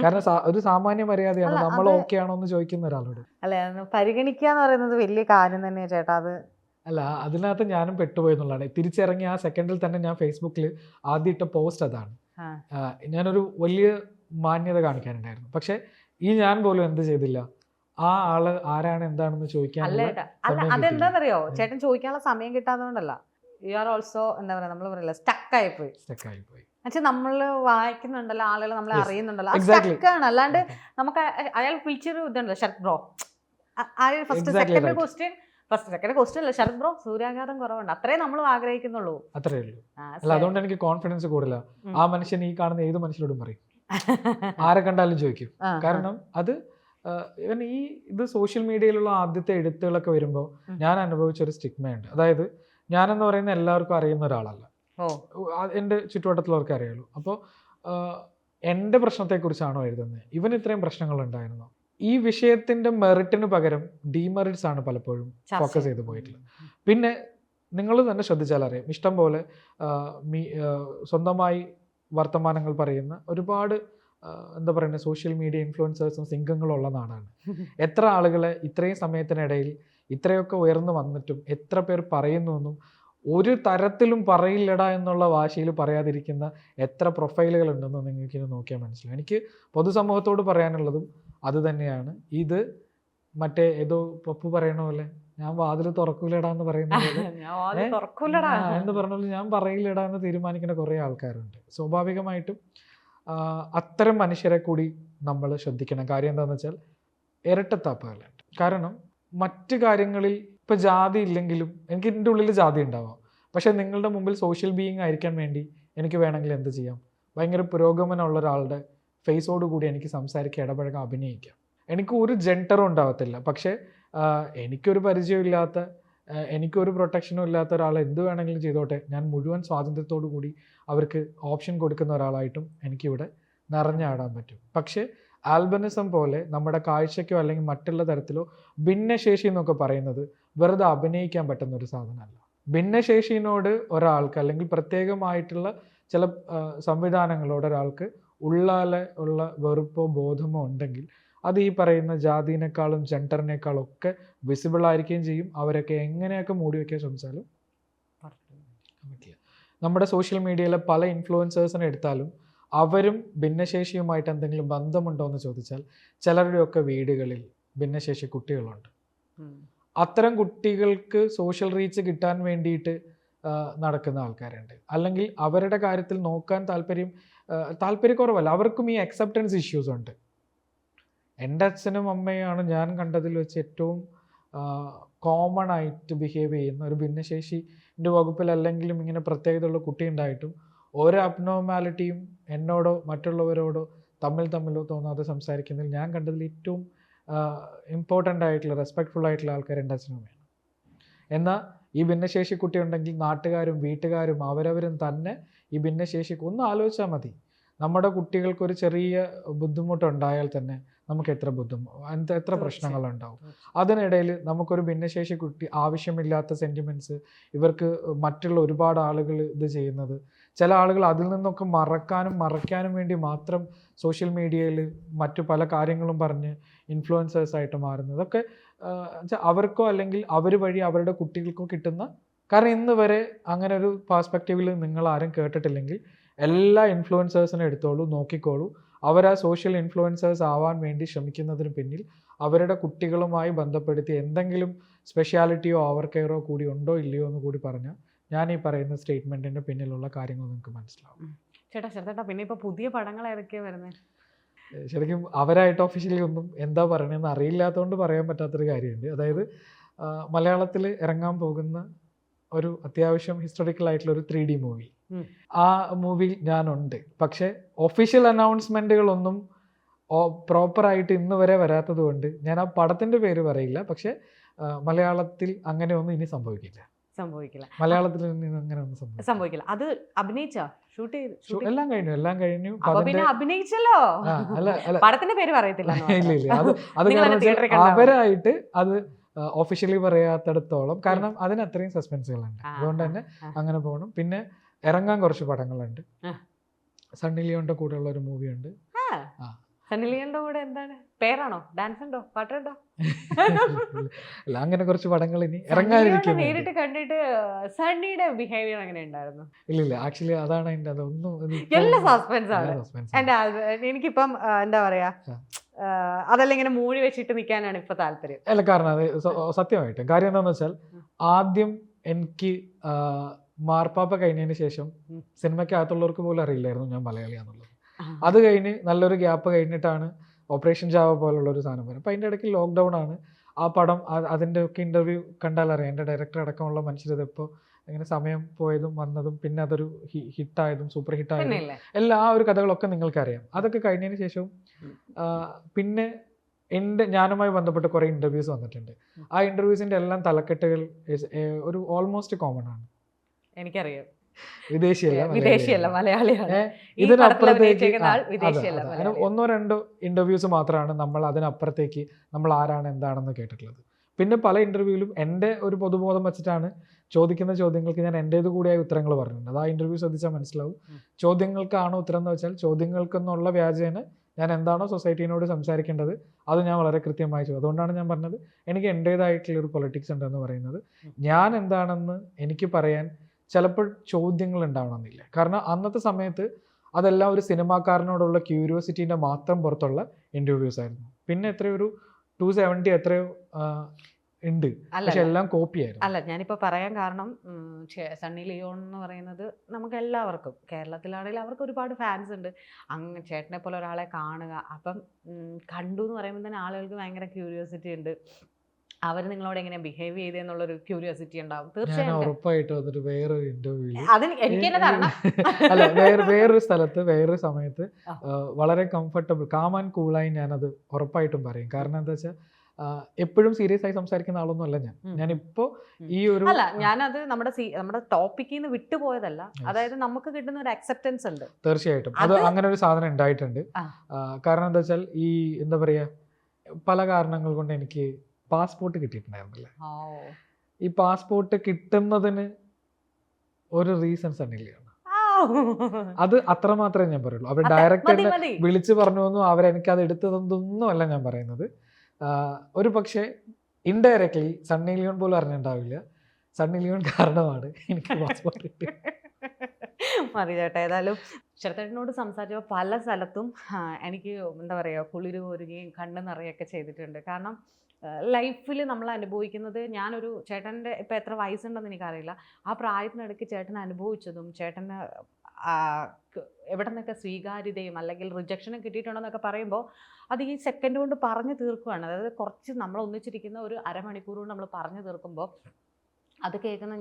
കാരണം ഒരു സാമാന്യ മര്യാദയാണ് നമ്മൾ ഓക്കെ ആണോ എന്ന് ചോദിക്കുന്ന ഒരാളോട്. അല്ലെ, പരിഗണിക്കുക എന്ന് പറയുന്നത് വലിയ കാര്യം തന്നെയാണ് ചേട്ടാ. അത് അല്ല, അതിനകത്ത് ഞാനും പെട്ടുപോയി എന്നുള്ളതാണ്. തിരിച്ചിറങ്ങി ആ സെക്കൻഡിൽ തന്നെ ഞാൻ ഫേസ്ബുക്കിൽ ആദ്യം ഇട്ട പോസ്റ്റ് അതാണ്. ഞാനൊരു വലിയ മാന്യത കാണിക്കാനുണ്ടായിരുന്നു. പക്ഷെ ഈ ഞാൻ പോലും എന്ത് ചെയ്തില്ല, ആ ആള് ആരാണ് എന്താണെന്ന് ചോദിക്കാൻ. അതെന്താണെന്നറിയോ ചേട്ടൻ, ചോദിക്കാനുള്ള സമയം കിട്ടാത്തതുകൊണ്ടല്ല. യു ആർ ഓൾസോ എന്താ പറയാ, നമ്മൾ പറയില്ല സ്റ്റക്കായി പോയി. എന്നുവെച്ചാൽ നമ്മള് വായിക്കുന്നുണ്ടല്ലോ, ആളുകൾ നമ്മളെ അറിയുന്നുണ്ടല്ലോ, സ്റ്റക്കാണ്. അല്ലാണ്ട് നമുക്ക് അയാൾ വിളിച്ചൊരു ഇതുണ്ടല്ലോ, Sarath bro, first second question അല്ല, ശരത് ബ്രോ സൂര്യാഘാതം കുറവുണ്ട്, അത്രേ നമ്മൾ ആഗ്രഹിക്കുന്നുള്ളൂ. അത്രേ ഉള്ളൂ. അല്ല, അതുകൊണ്ട് എനിക്ക് കോൺഫിഡൻസ് കൂടുതല. ആ മനുഷ്യൻ ഈ കാണുന്ന ഏത് മനുഷ്യരോടും പറയും, ആരെ കണ്ടാലും ചോദിക്കും. കാരണം അത് ഇവൻ ഇത് സോഷ്യൽ മീഡിയയിലുള്ള ആദ്യത്തെ എഴുത്തുകളൊക്കെ വരുമ്പോൾ ഞാൻ അനുഭവിച്ചൊരു സ്റ്റിഗ്മയുണ്ട്. അതായത് ഞാനെന്ന് പറയുന്ന എല്ലാവർക്കും അറിയുന്ന ഒരാളല്ല, എൻ്റെ ചുറ്റുവട്ടത്തിലുള്ളവർക്ക് അറിയുള്ളൂ. അപ്പോൾ എൻ്റെ പ്രശ്നത്തെക്കുറിച്ചാണോ എഴുതുന്നത്, ഇവന് ഇത്രയും പ്രശ്നങ്ങളുണ്ടായിരുന്നോ? ഈ വിഷയത്തിൻ്റെ മെറിറ്റിന് പകരം ഡീമെറിറ്റ്സ് ആണ് പലപ്പോഴും ഫോക്കസ് ചെയ്ത് പോയിട്ടുള്ളത്. പിന്നെ നിങ്ങൾ തന്നെ ശ്രദ്ധിച്ചാൽ അറിയാം, ഇഷ്ടം പോലെ സ്വന്തമായി വർത്തമാനങ്ങൾ പറയുന്ന ഒരുപാട് എന്താ പറയുന്നത് സോഷ്യൽ മീഡിയ ഇൻഫ്ലുവൻസേഴ്സും സിംഗങ്ങളുള്ള നാടാണ്. എത്ര ആളുകളെ ഇത്രയും സമയത്തിനിടയിൽ ഇത്രയൊക്കെ ഉയർന്നു വന്നിട്ടും എത്ര പേർ പറയുന്നു എന്നും ഒരു തരത്തിലും പറയില്ലടാ എന്നുള്ള വാശിയിൽ പറയാതിരിക്കുന്ന എത്ര പ്രൊഫൈലുകൾ ഉണ്ടെന്ന് നിങ്ങൾക്ക് നോക്കിയാൽ മനസ്സിലാവും. എനിക്ക് പൊതുസമൂഹത്തോട് പറയാനുള്ളതും അത് തന്നെയാണ്. ഇത് മറ്റേ ഏതോ പപ്പു പറയണ പോലെ ഞാൻ വാതിൽ തുറക്കൂലടാ എന്ന് പറയുന്നത് എന്ന് പറഞ്ഞാൽ ഞാൻ പറയില്ലടാ എന്ന് തീരുമാനിക്കുന്ന കുറേ ആൾക്കാരുണ്ട്. സ്വാഭാവികമായിട്ടും അത്തരം മനുഷ്യരെ കൂടി നമ്മൾ ശ്രദ്ധിക്കണം. കാര്യം എന്താണെന്ന് വെച്ചാൽ ഇരട്ടത്താപ്പുകളുണ്ട്. കാരണം മറ്റു കാര്യങ്ങളിൽ ഇപ്പം ജാതി ഇല്ലെങ്കിലും എനിക്ക് എൻ്റെ ഉള്ളിൽ ജാതി ഉണ്ടാവാം. പക്ഷേ നിങ്ങളുടെ മുമ്പിൽ സോഷ്യൽ ബീയിങ് ആയിരിക്കാൻ വേണ്ടി എനിക്ക് വേണമെങ്കിൽ എന്ത് ചെയ്യാം, ഭയങ്കര പുരോഗമനമുള്ള ഒരാളുടെ ഫേസോട് കൂടി എനിക്ക് സംസാരിക്കുക, ഇടപഴകാൻ, അഭിനയിക്കാം. എനിക്ക് ഒരു ജെൻഡറും ഉണ്ടാവത്തില്ല. പക്ഷേ എനിക്കൊരു പരിചയമില്ലാത്ത എനിക്കൊരു പ്രൊട്ടക്ഷനും ഇല്ലാത്ത ഒരാൾ എന്ത് വേണമെങ്കിലും ചെയ്തോട്ടെ, ഞാൻ മുഴുവൻ സ്വാതന്ത്ര്യത്തോടു കൂടി അവർക്ക് ഓപ്ഷൻ കൊടുക്കുന്ന ഒരാളായിട്ടും എനിക്കിവിടെ നിറഞ്ഞാടാൻ പറ്റും. പക്ഷേ ആൽബനിസം പോലെ നമ്മുടെ കാഴ്ചയ്ക്കോ അല്ലെങ്കിൽ മറ്റുള്ള തരത്തിലോ ഭിന്നശേഷി എന്നൊക്കെ പറയുന്നത് വെറുതെ അഭിനയിക്കാൻ പറ്റുന്ന ഒരു സാധനമല്ല. ഭിന്നശേഷിനോട് ഒരാൾക്ക് അല്ലെങ്കിൽ പ്രത്യേകമായിട്ടുള്ള ചില സംവിധാനങ്ങളോട് ഒരാൾക്ക് ഉള്ളാലെ ഉള്ള വെറുപ്പോ ബോധമോ ഉണ്ടെങ്കിൽ അത് ഈ പറയുന്ന ജാതിനേക്കാളും ജെൻഡറിനേക്കാളും ഒക്കെ വിസിബിൾ ആയിരിക്കുകയും ചെയ്യും. അവരൊക്കെ എങ്ങനെയൊക്കെ മൂടി വയ്ക്കാൻ ശ്രമിച്ചാലും പറ്റില്ല. നമ്മുടെ സോഷ്യൽ മീഡിയയിലെ പല ഇൻഫ്ലുവൻസേഴ്സിനെ എടുത്താലും അവരും ഭിന്നശേഷിയുമായിട്ട് എന്തെങ്കിലും ബന്ധമുണ്ടോ എന്ന് ചോദിച്ചാൽ ചിലരുടെയൊക്കെ വീടുകളിൽ ഭിന്നശേഷി കുട്ടികളുണ്ട്. അത്തരം കുട്ടികൾക്ക് സോഷ്യൽ റീച്ച് കിട്ടാൻ വേണ്ടിയിട്ട് നടക്കുന്ന ആൾക്കാരുണ്ട്. അല്ലെങ്കിൽ അവരുടെ കാര്യത്തിൽ നോക്കാൻ താല്പര്യക്കുറവല്ല, അവർക്കും ഈ അക്സെപ്റ്റൻസ് ഇഷ്യൂസ് ഉണ്ട്. എൻ്റെ അച്ഛനും അമ്മയാണ് ഞാൻ കണ്ടതിൽ വെച്ച് ഏറ്റവും കോമൺ ആയിട്ട് ബിഹേവ് ചെയ്യുന്ന ഒരു ഭിന്നശേഷിൻ്റെ വകുപ്പിൽ അല്ലെങ്കിലും ഇങ്ങനെ പ്രത്യേകതയുള്ള കുട്ടി ഉണ്ടായിട്ടും ഓരോ അബ്നോർമാലിറ്റിയും എന്നോടോ മറ്റുള്ളവരോടോ തമ്മിലോ തോന്നാതെ സംസാരിക്കുന്നതിൽ ഞാൻ കണ്ടതിൽ ഏറ്റവും ഇമ്പോർട്ടൻ്റ് ആയിട്ടുള്ള റെസ്പെക്ട്ഫുൾ ആയിട്ടുള്ള ആൾക്കാർ എൻ്റെ അച്ഛനും അമ്മയാണ്. എന്നാൽ ഈ ഭിന്നശേഷി കുട്ടി ഉണ്ടെങ്കിൽ നാട്ടുകാരും വീട്ടുകാരും അവരവരും തന്നെ ഈ ഭിന്നശേഷിക്ക് ഒന്ന് ആലോചിച്ചാൽ മതി. നമ്മുടെ കുട്ടികൾക്കൊരു ചെറിയ ബുദ്ധിമുട്ടുണ്ടായാൽ തന്നെ നമുക്ക് എത്ര പ്രശ്നങ്ങളുണ്ടാവും. അതിനിടയിൽ നമുക്കൊരു ഭിന്നശേഷി കുട്ടി ആവശ്യമില്ലാത്ത സെൻറ്റിമെൻറ്റ്സ് ഇവർക്ക് മറ്റുള്ള ഒരുപാട് ആളുകൾ ഇത് ചെയ്യുന്നത്, ചില ആളുകൾ അതിൽ നിന്നൊക്കെ മറയ്ക്കാനും വേണ്ടി മാത്രം സോഷ്യൽ മീഡിയയിൽ മറ്റു പല കാര്യങ്ങളും പറഞ്ഞ് ഇൻഫ്ലുവൻസേഴ്സായിട്ട് മാറുന്നത്, അതൊക്കെ അവർക്കോ അല്ലെങ്കിൽ അവർ വഴി അവരുടെ കുട്ടികൾക്കോ കിട്ടുന്ന, കാരണം ഇന്ന് വരെ അങ്ങനെ ഒരു പെർസ്പെക്റ്റീവിൽ നിങ്ങൾ ആരും കേട്ടിട്ടില്ലെങ്കിൽ എല്ലാ ഇൻഫ്ലുവൻസേഴ്സിനെ എടുത്തോളൂ, നോക്കിക്കോളൂ. അവരാ സോഷ്യൽ ഇൻഫ്ലുവൻസേഴ്സ് ആവാൻ വേണ്ടി ശ്രമിക്കുന്നതിന് പിന്നിൽ അവരുടെ കുട്ടികളുമായി ബന്ധപ്പെടുത്തി എന്തെങ്കിലും സ്പെഷ്യാലിറ്റിയോ അവർ കെയറോ കൂടി ഉണ്ടോ ഇല്ലയോ എന്ന് കൂടി പറഞ്ഞാൽ ഞാൻ ഈ പറയുന്ന സ്റ്റേറ്റ്മെൻറ്റിൻ്റെ പിന്നിലുള്ള കാര്യങ്ങൾ നിങ്ങൾക്ക് മനസ്സിലാവും. ചേട്ടാ പിന്നെ ഇപ്പോൾ പുതിയ പടങ്ങൾ ഏതൊക്കെയാണ് വരുന്നത്? ശരിക്കും അവരായിട്ട് ഒഫീഷ്യലി ഒന്നും എന്താ പറയണമെന്ന് അറിയില്ലാത്തതുകൊണ്ട് പറയാൻ പറ്റാത്തൊരു കാര്യമുണ്ട്. അതായത് മലയാളത്തിൽ ഇറങ്ങാൻ പോകുന്ന ഒരു അത്യാവശ്യം ഹിസ്റ്റോറിക്കൽ ആയിട്ടുള്ള ഒരു 3D മൂവി, ആ മൂവിയിൽ ഞാനുണ്ട്. പക്ഷേ ഒഫീഷ്യൽ അനൗൺസ്മെൻറ്റുകളൊന്നും പ്രോപ്പറായിട്ട് ഇന്ന് വരെ വരാത്തത് കൊണ്ട് ഞാൻ ആ പടത്തിൻ്റെ പേര് പറയില്ല. പക്ഷേ മലയാളത്തിൽ അങ്ങനെയൊന്നും ഇനി സംഭവിക്കില്ല. മലയാളത്തിൽ അങ്ങനെ ഒന്നും സംഭവിക്കില്ല. അത് അഭിനയിച്ചാ ഷൂട്ട് ചെയ്ത് എല്ലാം കഴിഞ്ഞു. അഭിനയിച്ചല്ലോ. പടത്തിന്റെ പേര് പറയത്തില്ല. ഇല്ല അത് അവരായിട്ട് അത് ഒഫീഷ്യലി പറയാത്തിടത്തോളം, കാരണം അതിന് അത്രയും സസ്പെൻസുകളുണ്ട്. അതുകൊണ്ട് തന്നെ അങ്ങനെ പോകണം. പിന്നെ ഇറങ്ങാൻ കുറച്ച് പടങ്ങളുണ്ട്. സണ്ണി ലിയോന്റെ കൂടെയുള്ള ഒരു മൂവിയുണ്ട്. സണ്ണി ലിയോന്റെ കൂടെ എന്താണ് പേരാണോ? ഡാൻസ് ഉണ്ടോ? പാട്ടുണ്ടോ? അല്ല, അങ്ങനെ കുറച്ച് പടങ്ങൾ ഇനി ഇറങ്ങാനിരിക്കുന്നു. നേരിട്ട് കണ്ടിട്ട് സണ്ണിയുടെ ബിഹേവിയർ എങ്ങനെ ഉണ്ടായിരുന്നു? ഇല്ല ആക്ച്വലി അതാണ് അതിന്റെ അതൊന്നും എല്ലാം സസ്പെൻസ് ആണ്. എനിക്കിപ്പം എന്താ പറയാ, അതെല്ലാം ഇങ്ങനെ മൂടി വെച്ചിട്ട് നിൽക്കാനാണ് ഇപ്പൊ താല്പര്യം. അല്ല, കാരണം അത് സത്യമായിട്ടും കാര്യം എന്താണെന്ന് വെച്ചാൽ, ആദ്യം എനിക്ക് മാർപ്പാപ്പ കഴിഞ്ഞതിന് ശേഷം സിനിമയ്ക്കകത്തുള്ളവർക്ക് പോലും അറിയില്ലായിരുന്നു ഞാൻ മലയാളിയാന്നുള്ളത്. അത് കഴിഞ്ഞ് നല്ലൊരു ഗ്യാപ്പ് കഴിഞ്ഞിട്ടാണ് ഓപ്പറേഷൻ ജാവ പോലുള്ള ഒരു സാധനം വരും. അപ്പം അതിൻ്റെ ഇടയ്ക്ക് ലോക്ക്ഡൗൺ ആണ്. ആ പടം അതിൻ്റെ ഒക്കെ ഇൻ്റർവ്യൂ കണ്ടാലറിയാം എൻ്റെ ഡയറക്ടർ അടക്കമുള്ള മനുഷ്യരത് ഇപ്പോൾ ഇങ്ങനെ സമയം പോയതും വന്നതും പിന്നെ അതൊരു ഹിറ്റായതും സൂപ്പർ ഹിറ്റായതും എല്ലാ ആ ഒരു കഥകളൊക്കെ നിങ്ങൾക്കറിയാം. അതൊക്കെ കഴിഞ്ഞതിന് ശേഷവും പിന്നെ ഞാനുമായി ബന്ധപ്പെട്ട് കുറേ ഇൻ്റർവ്യൂസ് വന്നിട്ടുണ്ട്. ആ ഇൻ്റർവ്യൂസിൻ്റെ എല്ലാം തലക്കെട്ടുകൾ ഒരു ഓൾമോസ്റ്റ് കോമൺ ആണ്. എനിക്കറിയാം, വിദേശിയല്ല മലയാളിയാണ്. ഇതിനപ്പുറത്തേക്ക് ഒന്നോ രണ്ടോ ഇന്റർവ്യൂസ് മാത്രമാണ് നമ്മൾ അതിനപ്പുറത്തേക്ക് നമ്മൾ ആരാണ് എന്താണെന്ന് കേട്ടിട്ടുള്ളത്. പിന്നെ പല ഇന്റർവ്യൂവിലും എൻ്റെ ഒരു പൊതുബോധം വെച്ചിട്ടാണ് ചോദിക്കുന്ന ചോദ്യങ്ങൾക്ക് ഞാൻ എൻ്റേത് കൂടിയായ ഉത്തരങ്ങൾ പറഞ്ഞിട്ടുണ്ട്. അത് ആ ഇന്റർവ്യൂ ശ്രദ്ധിച്ചാൽ മനസ്സിലാവും. ചോദ്യങ്ങൾക്കാണോ ഉത്തരം എന്ന് വെച്ചാൽ ചോദ്യങ്ങൾക്കെന്നുള്ള വ്യാജേന ഞാൻ എന്താണോ സൊസൈറ്റീനോട് സംസാരിക്കേണ്ടത് അത് ഞാൻ വളരെ കൃത്യമായി ചെയ്തു. അതുകൊണ്ടാണ് ഞാൻ പറഞ്ഞത് എനിക്ക് എൻ്റേതായിട്ടുള്ളൊരു പൊളിറ്റിക്സ് ഉണ്ടെന്ന് പറയുന്നത്. ഞാൻ എന്താണെന്ന് എനിക്ക് പറയാൻ ചിലപ്പോൾ ചോദ്യങ്ങൾ ഉണ്ടാവണമെന്നില്ല. കാരണം അന്നത്തെ സമയത്ത് അതെല്ലാം ഒരു സിനിമാക്കാരനോടുള്ള ക്യൂരിയോസിറ്റീൻ്റെ മാത്രം പുറത്തുള്ള ഇൻ്റർവ്യൂസ് ആയിരുന്നു. പിന്നെ എത്രയോ ഒരു 270 എത്രയോ ഉണ്ട്, പക്ഷെ എല്ലാം കോപ്പി ആയിരുന്നു. അല്ല, ഞാനിപ്പോൾ പറയാൻ കാരണം സണ്ണി ലിയോൺ എന്ന് പറയുന്നത് നമുക്ക് എല്ലാവർക്കും കേരളത്തിലാണെങ്കിലും അവർക്ക് ഒരുപാട് ഫാൻസ് ഉണ്ട്. അങ്ങ് ചേട്ടനെ പോലെ ഒരാളെ കാണുക, അപ്പം കണ്ടു എന്ന് പറയുമ്പോൾ തന്നെ ആളുകൾക്ക് ഭയങ്കര ക്യൂരിയോസിറ്റി ഉണ്ട്. അവർ നിങ്ങളോട് എങ്ങനെ ബിഹേവ് ചെയ്തെന്നുള്ളൊരു ക്യൂരിയോസിറ്റി ഉണ്ടാവും തീർച്ചയായും. ഉറപ്പായിട്ടും വേറൊരു ഇന്റർവ്യൂ അല്ല വേറൊരു സ്ഥലത്ത് വേറൊരു സമയത്ത് വളരെ കംഫർട്ടബിൾ കാം ആൻഡ് കൂളായി ഞാനത് ഉറപ്പായിട്ടും പറയും. കാരണം എന്താ വെച്ചാൽ എപ്പോഴും സീരിയസ് ആയി സംസാരിക്കുന്ന ആളൊന്നും അല്ല ഞാനിപ്പോ ഈ ഒരു അല്ല ഞാനത് നമ്മുടെ ടോപ്പിക്കിൽ നിന്ന് വിട്ടുപോയതല്ല, അതായത് നമുക്ക് കിട്ടുന്ന ഒരു അക്സെപ്റ്റൻസ് ഉണ്ട്. തീർച്ചയായിട്ടും അത് അങ്ങനെ ഒരു സാധനം ഉണ്ടായിട്ടുണ്ട്. കാരണം എന്താ വെച്ചാൽ ഈ എന്താ പറയാ പല കാരണങ്ങൾ കൊണ്ട് എനിക്ക് പാസ്പോർട്ട് കിട്ടിയിട്ടുണ്ടായിരുന്നില്ല. ഈ പാസ്പോർട്ട് കിട്ടുന്നതിന് ഒരു റീസൺ സണ്ണിലിയാണ്. അത് അത്രമാത്രമേ ഞാൻ പറയുള്ളൂ. അവർ ഡയറക്റ്റ് എന്നെ വിളിച്ചു പറഞ്ഞു വന്നു, അവരെനിക്ക് അത് എടുത്തതൊന്നും അല്ല ഞാൻ പറയുന്നത്. ഒരു പക്ഷേ ഇൻഡയറക്ട്ലി സണ്ണി ലിയോൺ പോലും അറിഞ്ഞിട്ടുണ്ടാവില്ല. സണ്ണി ലിയോൺ കാരണമാണ് എനിക്ക് പാസ്പോർട്ട് കിട്ടിയത്. മതി ചേട്ടാ. ഏതായാലും ശരത്തേട്ടനോട് സംസാരിച്ചപ്പോൾ പല സ്ഥലത്തും എനിക്ക് എന്താ പറയുക കുളിര് കോരുകയും കണ്ണ് നിറയൊക്കെ ചെയ്തിട്ടുണ്ട്. കാരണം ലൈഫിൽ നമ്മൾ അനുഭവിക്കുന്നത്, ഞാനൊരു ചേട്ടൻ്റെ ഇപ്പം എത്ര വയസ്സുണ്ടെന്ന് എനിക്കറിയില്ല, ആ പ്രായത്തിനിടയ്ക്ക് ചേട്ടൻ അനുഭവിച്ചതും ചേട്ടന് എവിടെ നിന്നൊക്കെ സ്വീകാര്യതയും അല്ലെങ്കിൽ റിജക്ഷനും കിട്ടിയിട്ടുണ്ടെന്നൊക്കെ പറയുമ്പോൾ അത് ഈ സെക്കൻഡ് കൊണ്ട് പറഞ്ഞു തീർക്കുകയാണ്. അതായത് കുറച്ച് നമ്മൾ ഒന്നിച്ചിരിക്കുന്ന ഒരു അരമണിക്കൂർ കൊണ്ട് നമ്മൾ പറഞ്ഞു തീർക്കുമ്പോൾ അത് കേൾക്കുന്ന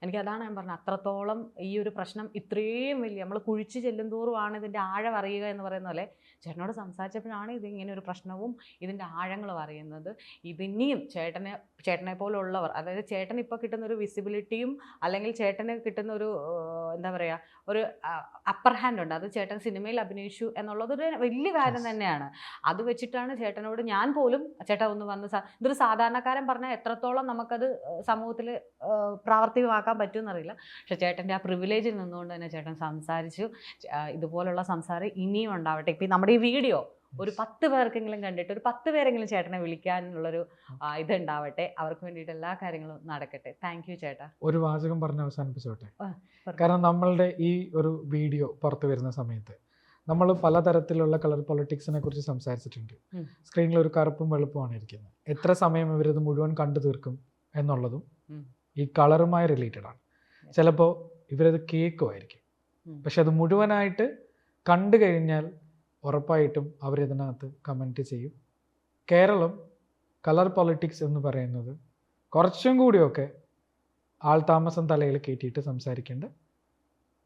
എനിക്കതാണ് ഞാൻ പറഞ്ഞത്, അത്രത്തോളം ഈ ഒരു പ്രശ്നം ഇത്രയും വലിയ നമ്മൾ കുഴിച്ച് ചെല്ലുന്തോറുമാണ് ഇതിൻ്റെ ആഴം അറിയുക എന്ന് പറയുന്ന പോലെ ചേട്ടനോട് സംസാരിച്ചപ്പോഴാണ് ഇതിങ്ങനെ ഒരു പ്രശ്നവും ഇതിൻ്റെ ആഴങ്ങളും അറിയുന്നത്. ഇതിനിയും ചേട്ടനെ പോലുള്ളവർ, അതായത് ചേട്ടൻ ഇപ്പോൾ കിട്ടുന്ന ഒരു വിസിബിലിറ്റിയും അല്ലെങ്കിൽ ചേട്ടന് കിട്ടുന്ന ഒരു എന്താ പറയുക ഒരു അപ്പർ ഹാൻഡ് ഉണ്ട്. അത് ചേട്ടൻ സിനിമയിൽ അഭിനയിച്ചു എന്നുള്ളതൊരു വലിയ കാര്യം തന്നെയാണ്. അത് വെച്ചിട്ടാണ് ചേട്ടനോട് ഞാൻ പോലും ചേട്ടാ ഒന്ന് വന്ന് ഇതൊരു സാധാരണക്കാരൻ പറഞ്ഞാൽ എത്രത്തോളം നമുക്കത് സമൂഹത്തിൽ പ്രാവർത്തികമാക്കാൻ പറ്റുമെന്നറിയില്ല. പക്ഷെ ചേട്ടൻ്റെ ആ പ്രിവിലേജിൽ നിന്നുകൊണ്ട് തന്നെ ചേട്ടൻ സംസാരിച്ചു. ഇതുപോലുള്ള സംസാരം ഇനിയും ഉണ്ടാവട്ടെ. ഇപ്പം നമ്മുടെ ഈ വീഡിയോ ഒരു 10 പേർക്കെങ്കിലും കണ്ടിട്ട് ഒരു 10 പേരെങ്കിലും ചേട്ടനെ വിളിക്കാനുള്ളൊരു ഇതുണ്ടാവട്ടെ. അവർക്ക് വേണ്ടിയിട്ട് എല്ലാ കാര്യങ്ങളും നടക്കട്ടെ. താങ്ക് യു ചേട്ടാ. ഒരു വാചകം പറഞ്ഞ് അവസാനിപ്പിച്ചോട്ടെ. കാരണം നമ്മളുടെ ഈ ഒരു വീഡിയോ പുറത്തു വരുന്ന സമയത്ത് നമ്മൾ പലതരത്തിലുള്ള കളർ പൊളിറ്റിക്സിനെ കുറിച്ച് സംസാരിച്ചിട്ടുണ്ട്. സ്ക്രീനിൽ ഒരു കറുപ്പും വെളുപ്പുമാണ് ഇരിക്കുന്നത്. എത്ര സമയം ഇവരിത് മുഴുവൻ കണ്ടു തീർക്കും എന്നുള്ളതും ഈ കളറുമായി റിലേറ്റഡ് ആണ്. ചിലപ്പോൾ ഇവരത് കേൾക്കുമായിരിക്കും, പക്ഷെ അത് മുഴുവനായിട്ട് കണ്ടു കഴിഞ്ഞാൽ ഉറപ്പായിട്ടും അവരിതിനകത്ത് കമൻറ്റ് ചെയ്യും. കേരളം കളർ പൊളിറ്റിക്സ് എന്ന് പറയുന്നത് കുറച്ചും കൂടിയൊക്കെ ആൾതാമസം തലയിൽ കയറ്റിയിട്ട് സംസാരിക്കേണ്ട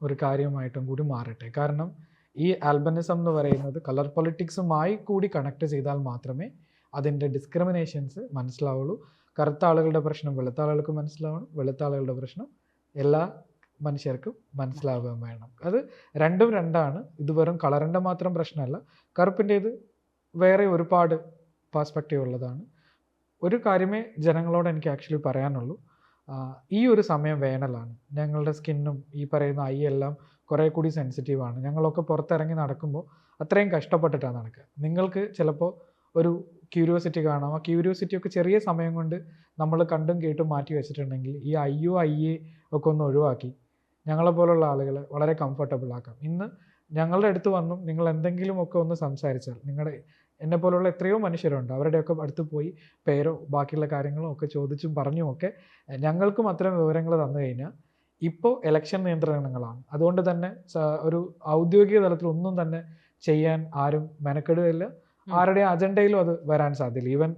ഒരു കാര്യമായിട്ടും കൂടി മാറട്ടെ. കാരണം ഈ ആൽബനിസം എന്ന് പറയുന്നത് കളർ പൊളിറ്റിക്സുമായി കൂടി കണക്ട് ചെയ്താൽ മാത്രമേ അതിൻ്റെ ഡിസ്ക്രിമിനേഷൻസ് മനസ്സിലാവുള്ളൂ. കറുത്ത ആളുകളുടെ പ്രശ്നം വെളുത്ത ആളുകൾക്ക് മനസ്സിലാവണം, വെളുത്ത ആളുകളുടെ പ്രശ്നം എല്ലാ മനുഷ്യർക്കും മനസ്സിലാവുകയും വേണം. അത് രണ്ടും രണ്ടാണ്. ഇത് വെറും കളറിൻ്റെ മാത്രം പ്രശ്നമല്ല, കറുപ്പിൻ്റേത് വേറെ ഒരുപാട് പെർസ്പെക്റ്റീവ് ഉള്ളതാണ്. ഒരു കാര്യമേ ജനങ്ങളോട് എനിക്ക് ആക്ച്വലി പറയാനുള്ളൂ, ഈ ഒരു സമയം വേനലാണ്. ഞങ്ങളുടെ സ്കിന്നും ഈ പറയുന്ന ഐ എല്ലാം കുറേ കൂടി സെൻസിറ്റീവാണ്. ഞങ്ങളൊക്കെ പുറത്തിറങ്ങി നടക്കുമ്പോൾ അത്രയും കഷ്ടപ്പെട്ടിട്ടാണ് നടക്കുക. നിങ്ങൾക്ക് ചിലപ്പോൾ ഒരു ക്യൂരിയോസിറ്റി കാണാം. ആ ക്യൂരിയോസിറ്റിയൊക്കെ ചെറിയ സമയം കൊണ്ട് നമ്മൾ കണ്ടും കേട്ടും മാറ്റി വെച്ചിട്ടുണ്ടെങ്കിൽ ഈ ഐയെ ഒക്കെ ഒന്ന് ഒഴിവാക്കി ഞങ്ങളെപ്പോലുള്ള ആളുകളെ വളരെ കംഫർട്ടബിൾ ആക്കാം. ഇന്ന് ഞങ്ങളുടെ അടുത്ത് വന്നും നിങ്ങൾ എന്തെങ്കിലുമൊക്കെ ഒന്ന് സംസാരിച്ചാൽ, എന്നെപ്പോലുള്ള എത്രയോ മനുഷ്യരുണ്ട്, അവരുടെയൊക്കെ അടുത്ത് പോയി പേരോ ബാക്കിയുള്ള കാര്യങ്ങളോ ഒക്കെ ചോദിച്ചും പറഞ്ഞുമൊക്കെ ഞങ്ങൾക്കും അത്തരം വിവരങ്ങൾ തന്നു കഴിഞ്ഞാൽ, ഇപ്പോൾ ഇലക്ഷൻ നിയന്ത്രണങ്ങളാണ്. അതുകൊണ്ട് തന്നെ ഒരു ഔദ്യോഗിക തലത്തിൽ ഒന്നും തന്നെ ചെയ്യാൻ ആരും മെനക്കെടുകയില്ല. ആരുടെ അജണ്ടയിലും അത് വരാൻ സാധ്യതയില്ല. ഈവൻ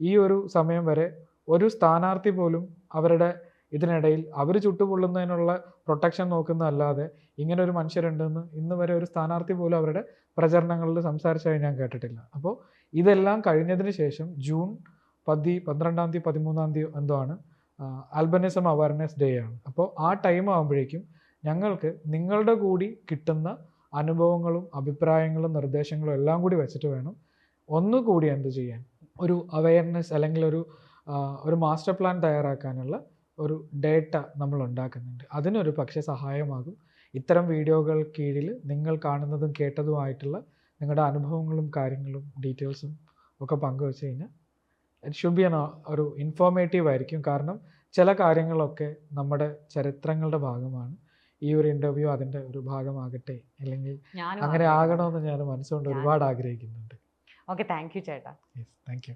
ഈ ഒരു സമയം വരെ ഒരു സ്ഥാനാർത്ഥി പോലും അവരുടെ ഇതിനിടയിൽ അവർ ചുട്ടുപൊള്ളുന്നതിനുള്ള പ്രൊട്ടക്ഷൻ നോക്കുന്നതല്ലാതെ ഇങ്ങനെ ഒരു മനുഷ്യരുണ്ടെന്ന് ഇന്ന് വരെ ഒരു സ്ഥാനാർത്ഥി പോലും അവരുടെ പ്രചരണങ്ങളിൽ സംസാരിച്ചതായി ഞാൻ കേട്ടിട്ടില്ല. അപ്പോൾ ഇതെല്ലാം കഴിഞ്ഞതിന് ശേഷം ജൂൺ 12-ാം തീയതി 13-ാം തീയതി എന്തോ ആണ് ആൽബനിസം അവയർനെസ് ഡേ ആണ്. അപ്പോൾ ആ ടൈം ആകുമ്പോഴേക്കും ഞങ്ങൾക്ക് നിങ്ങളുടെ കൂടി കിട്ടുന്ന അനുഭവങ്ങളും അഭിപ്രായങ്ങളും നിർദ്ദേശങ്ങളും എല്ലാം കൂടി വെച്ചിട്ട് വേണം ഒന്നുകൂടി എന്ത് ചെയ്യാൻ, ഒരു അവയർനെസ് അല്ലെങ്കിൽ ഒരു മാസ്റ്റർ പ്ലാൻ തയ്യാറാക്കാനുള്ള ഒരു ഡേറ്റ നമ്മൾ ഉണ്ടാക്കുന്നുണ്ട്. അതിനൊരു പക്ഷേ സഹായമാകും ഇത്തരം വീഡിയോകൾ കീഴിൽ നിങ്ങൾ കാണുന്നതും കേട്ടതുമായിട്ടുള്ള നിങ്ങളുടെ അനുഭവങ്ങളും കാര്യങ്ങളും ഡീറ്റെയിൽസും ഒക്കെ പങ്കുവെച്ച് കഴിഞ്ഞാൽ ഇറ്റ് ഷുഡ് ബി ഒരു ഇൻഫോർമേറ്റീവ് ആയിരിക്കും. കാരണം ചില കാര്യങ്ങളൊക്കെ നമ്മുടെ ചരിത്രങ്ങളുടെ ഭാഗമാണ്. ഈ ഒരു ഇൻ്റർവ്യൂ അതിൻ്റെ ഒരു ഭാഗമാകട്ടെ, അല്ലെങ്കിൽ അങ്ങനെ ആകണമെന്ന് ഞാൻ മനസ്സുകൊണ്ട് ഒരുപാട് ആഗ്രഹിക്കുന്നുണ്ട്. ഓക്കെ, താങ്ക് യു ചേട്ടാ. Yes, thank you.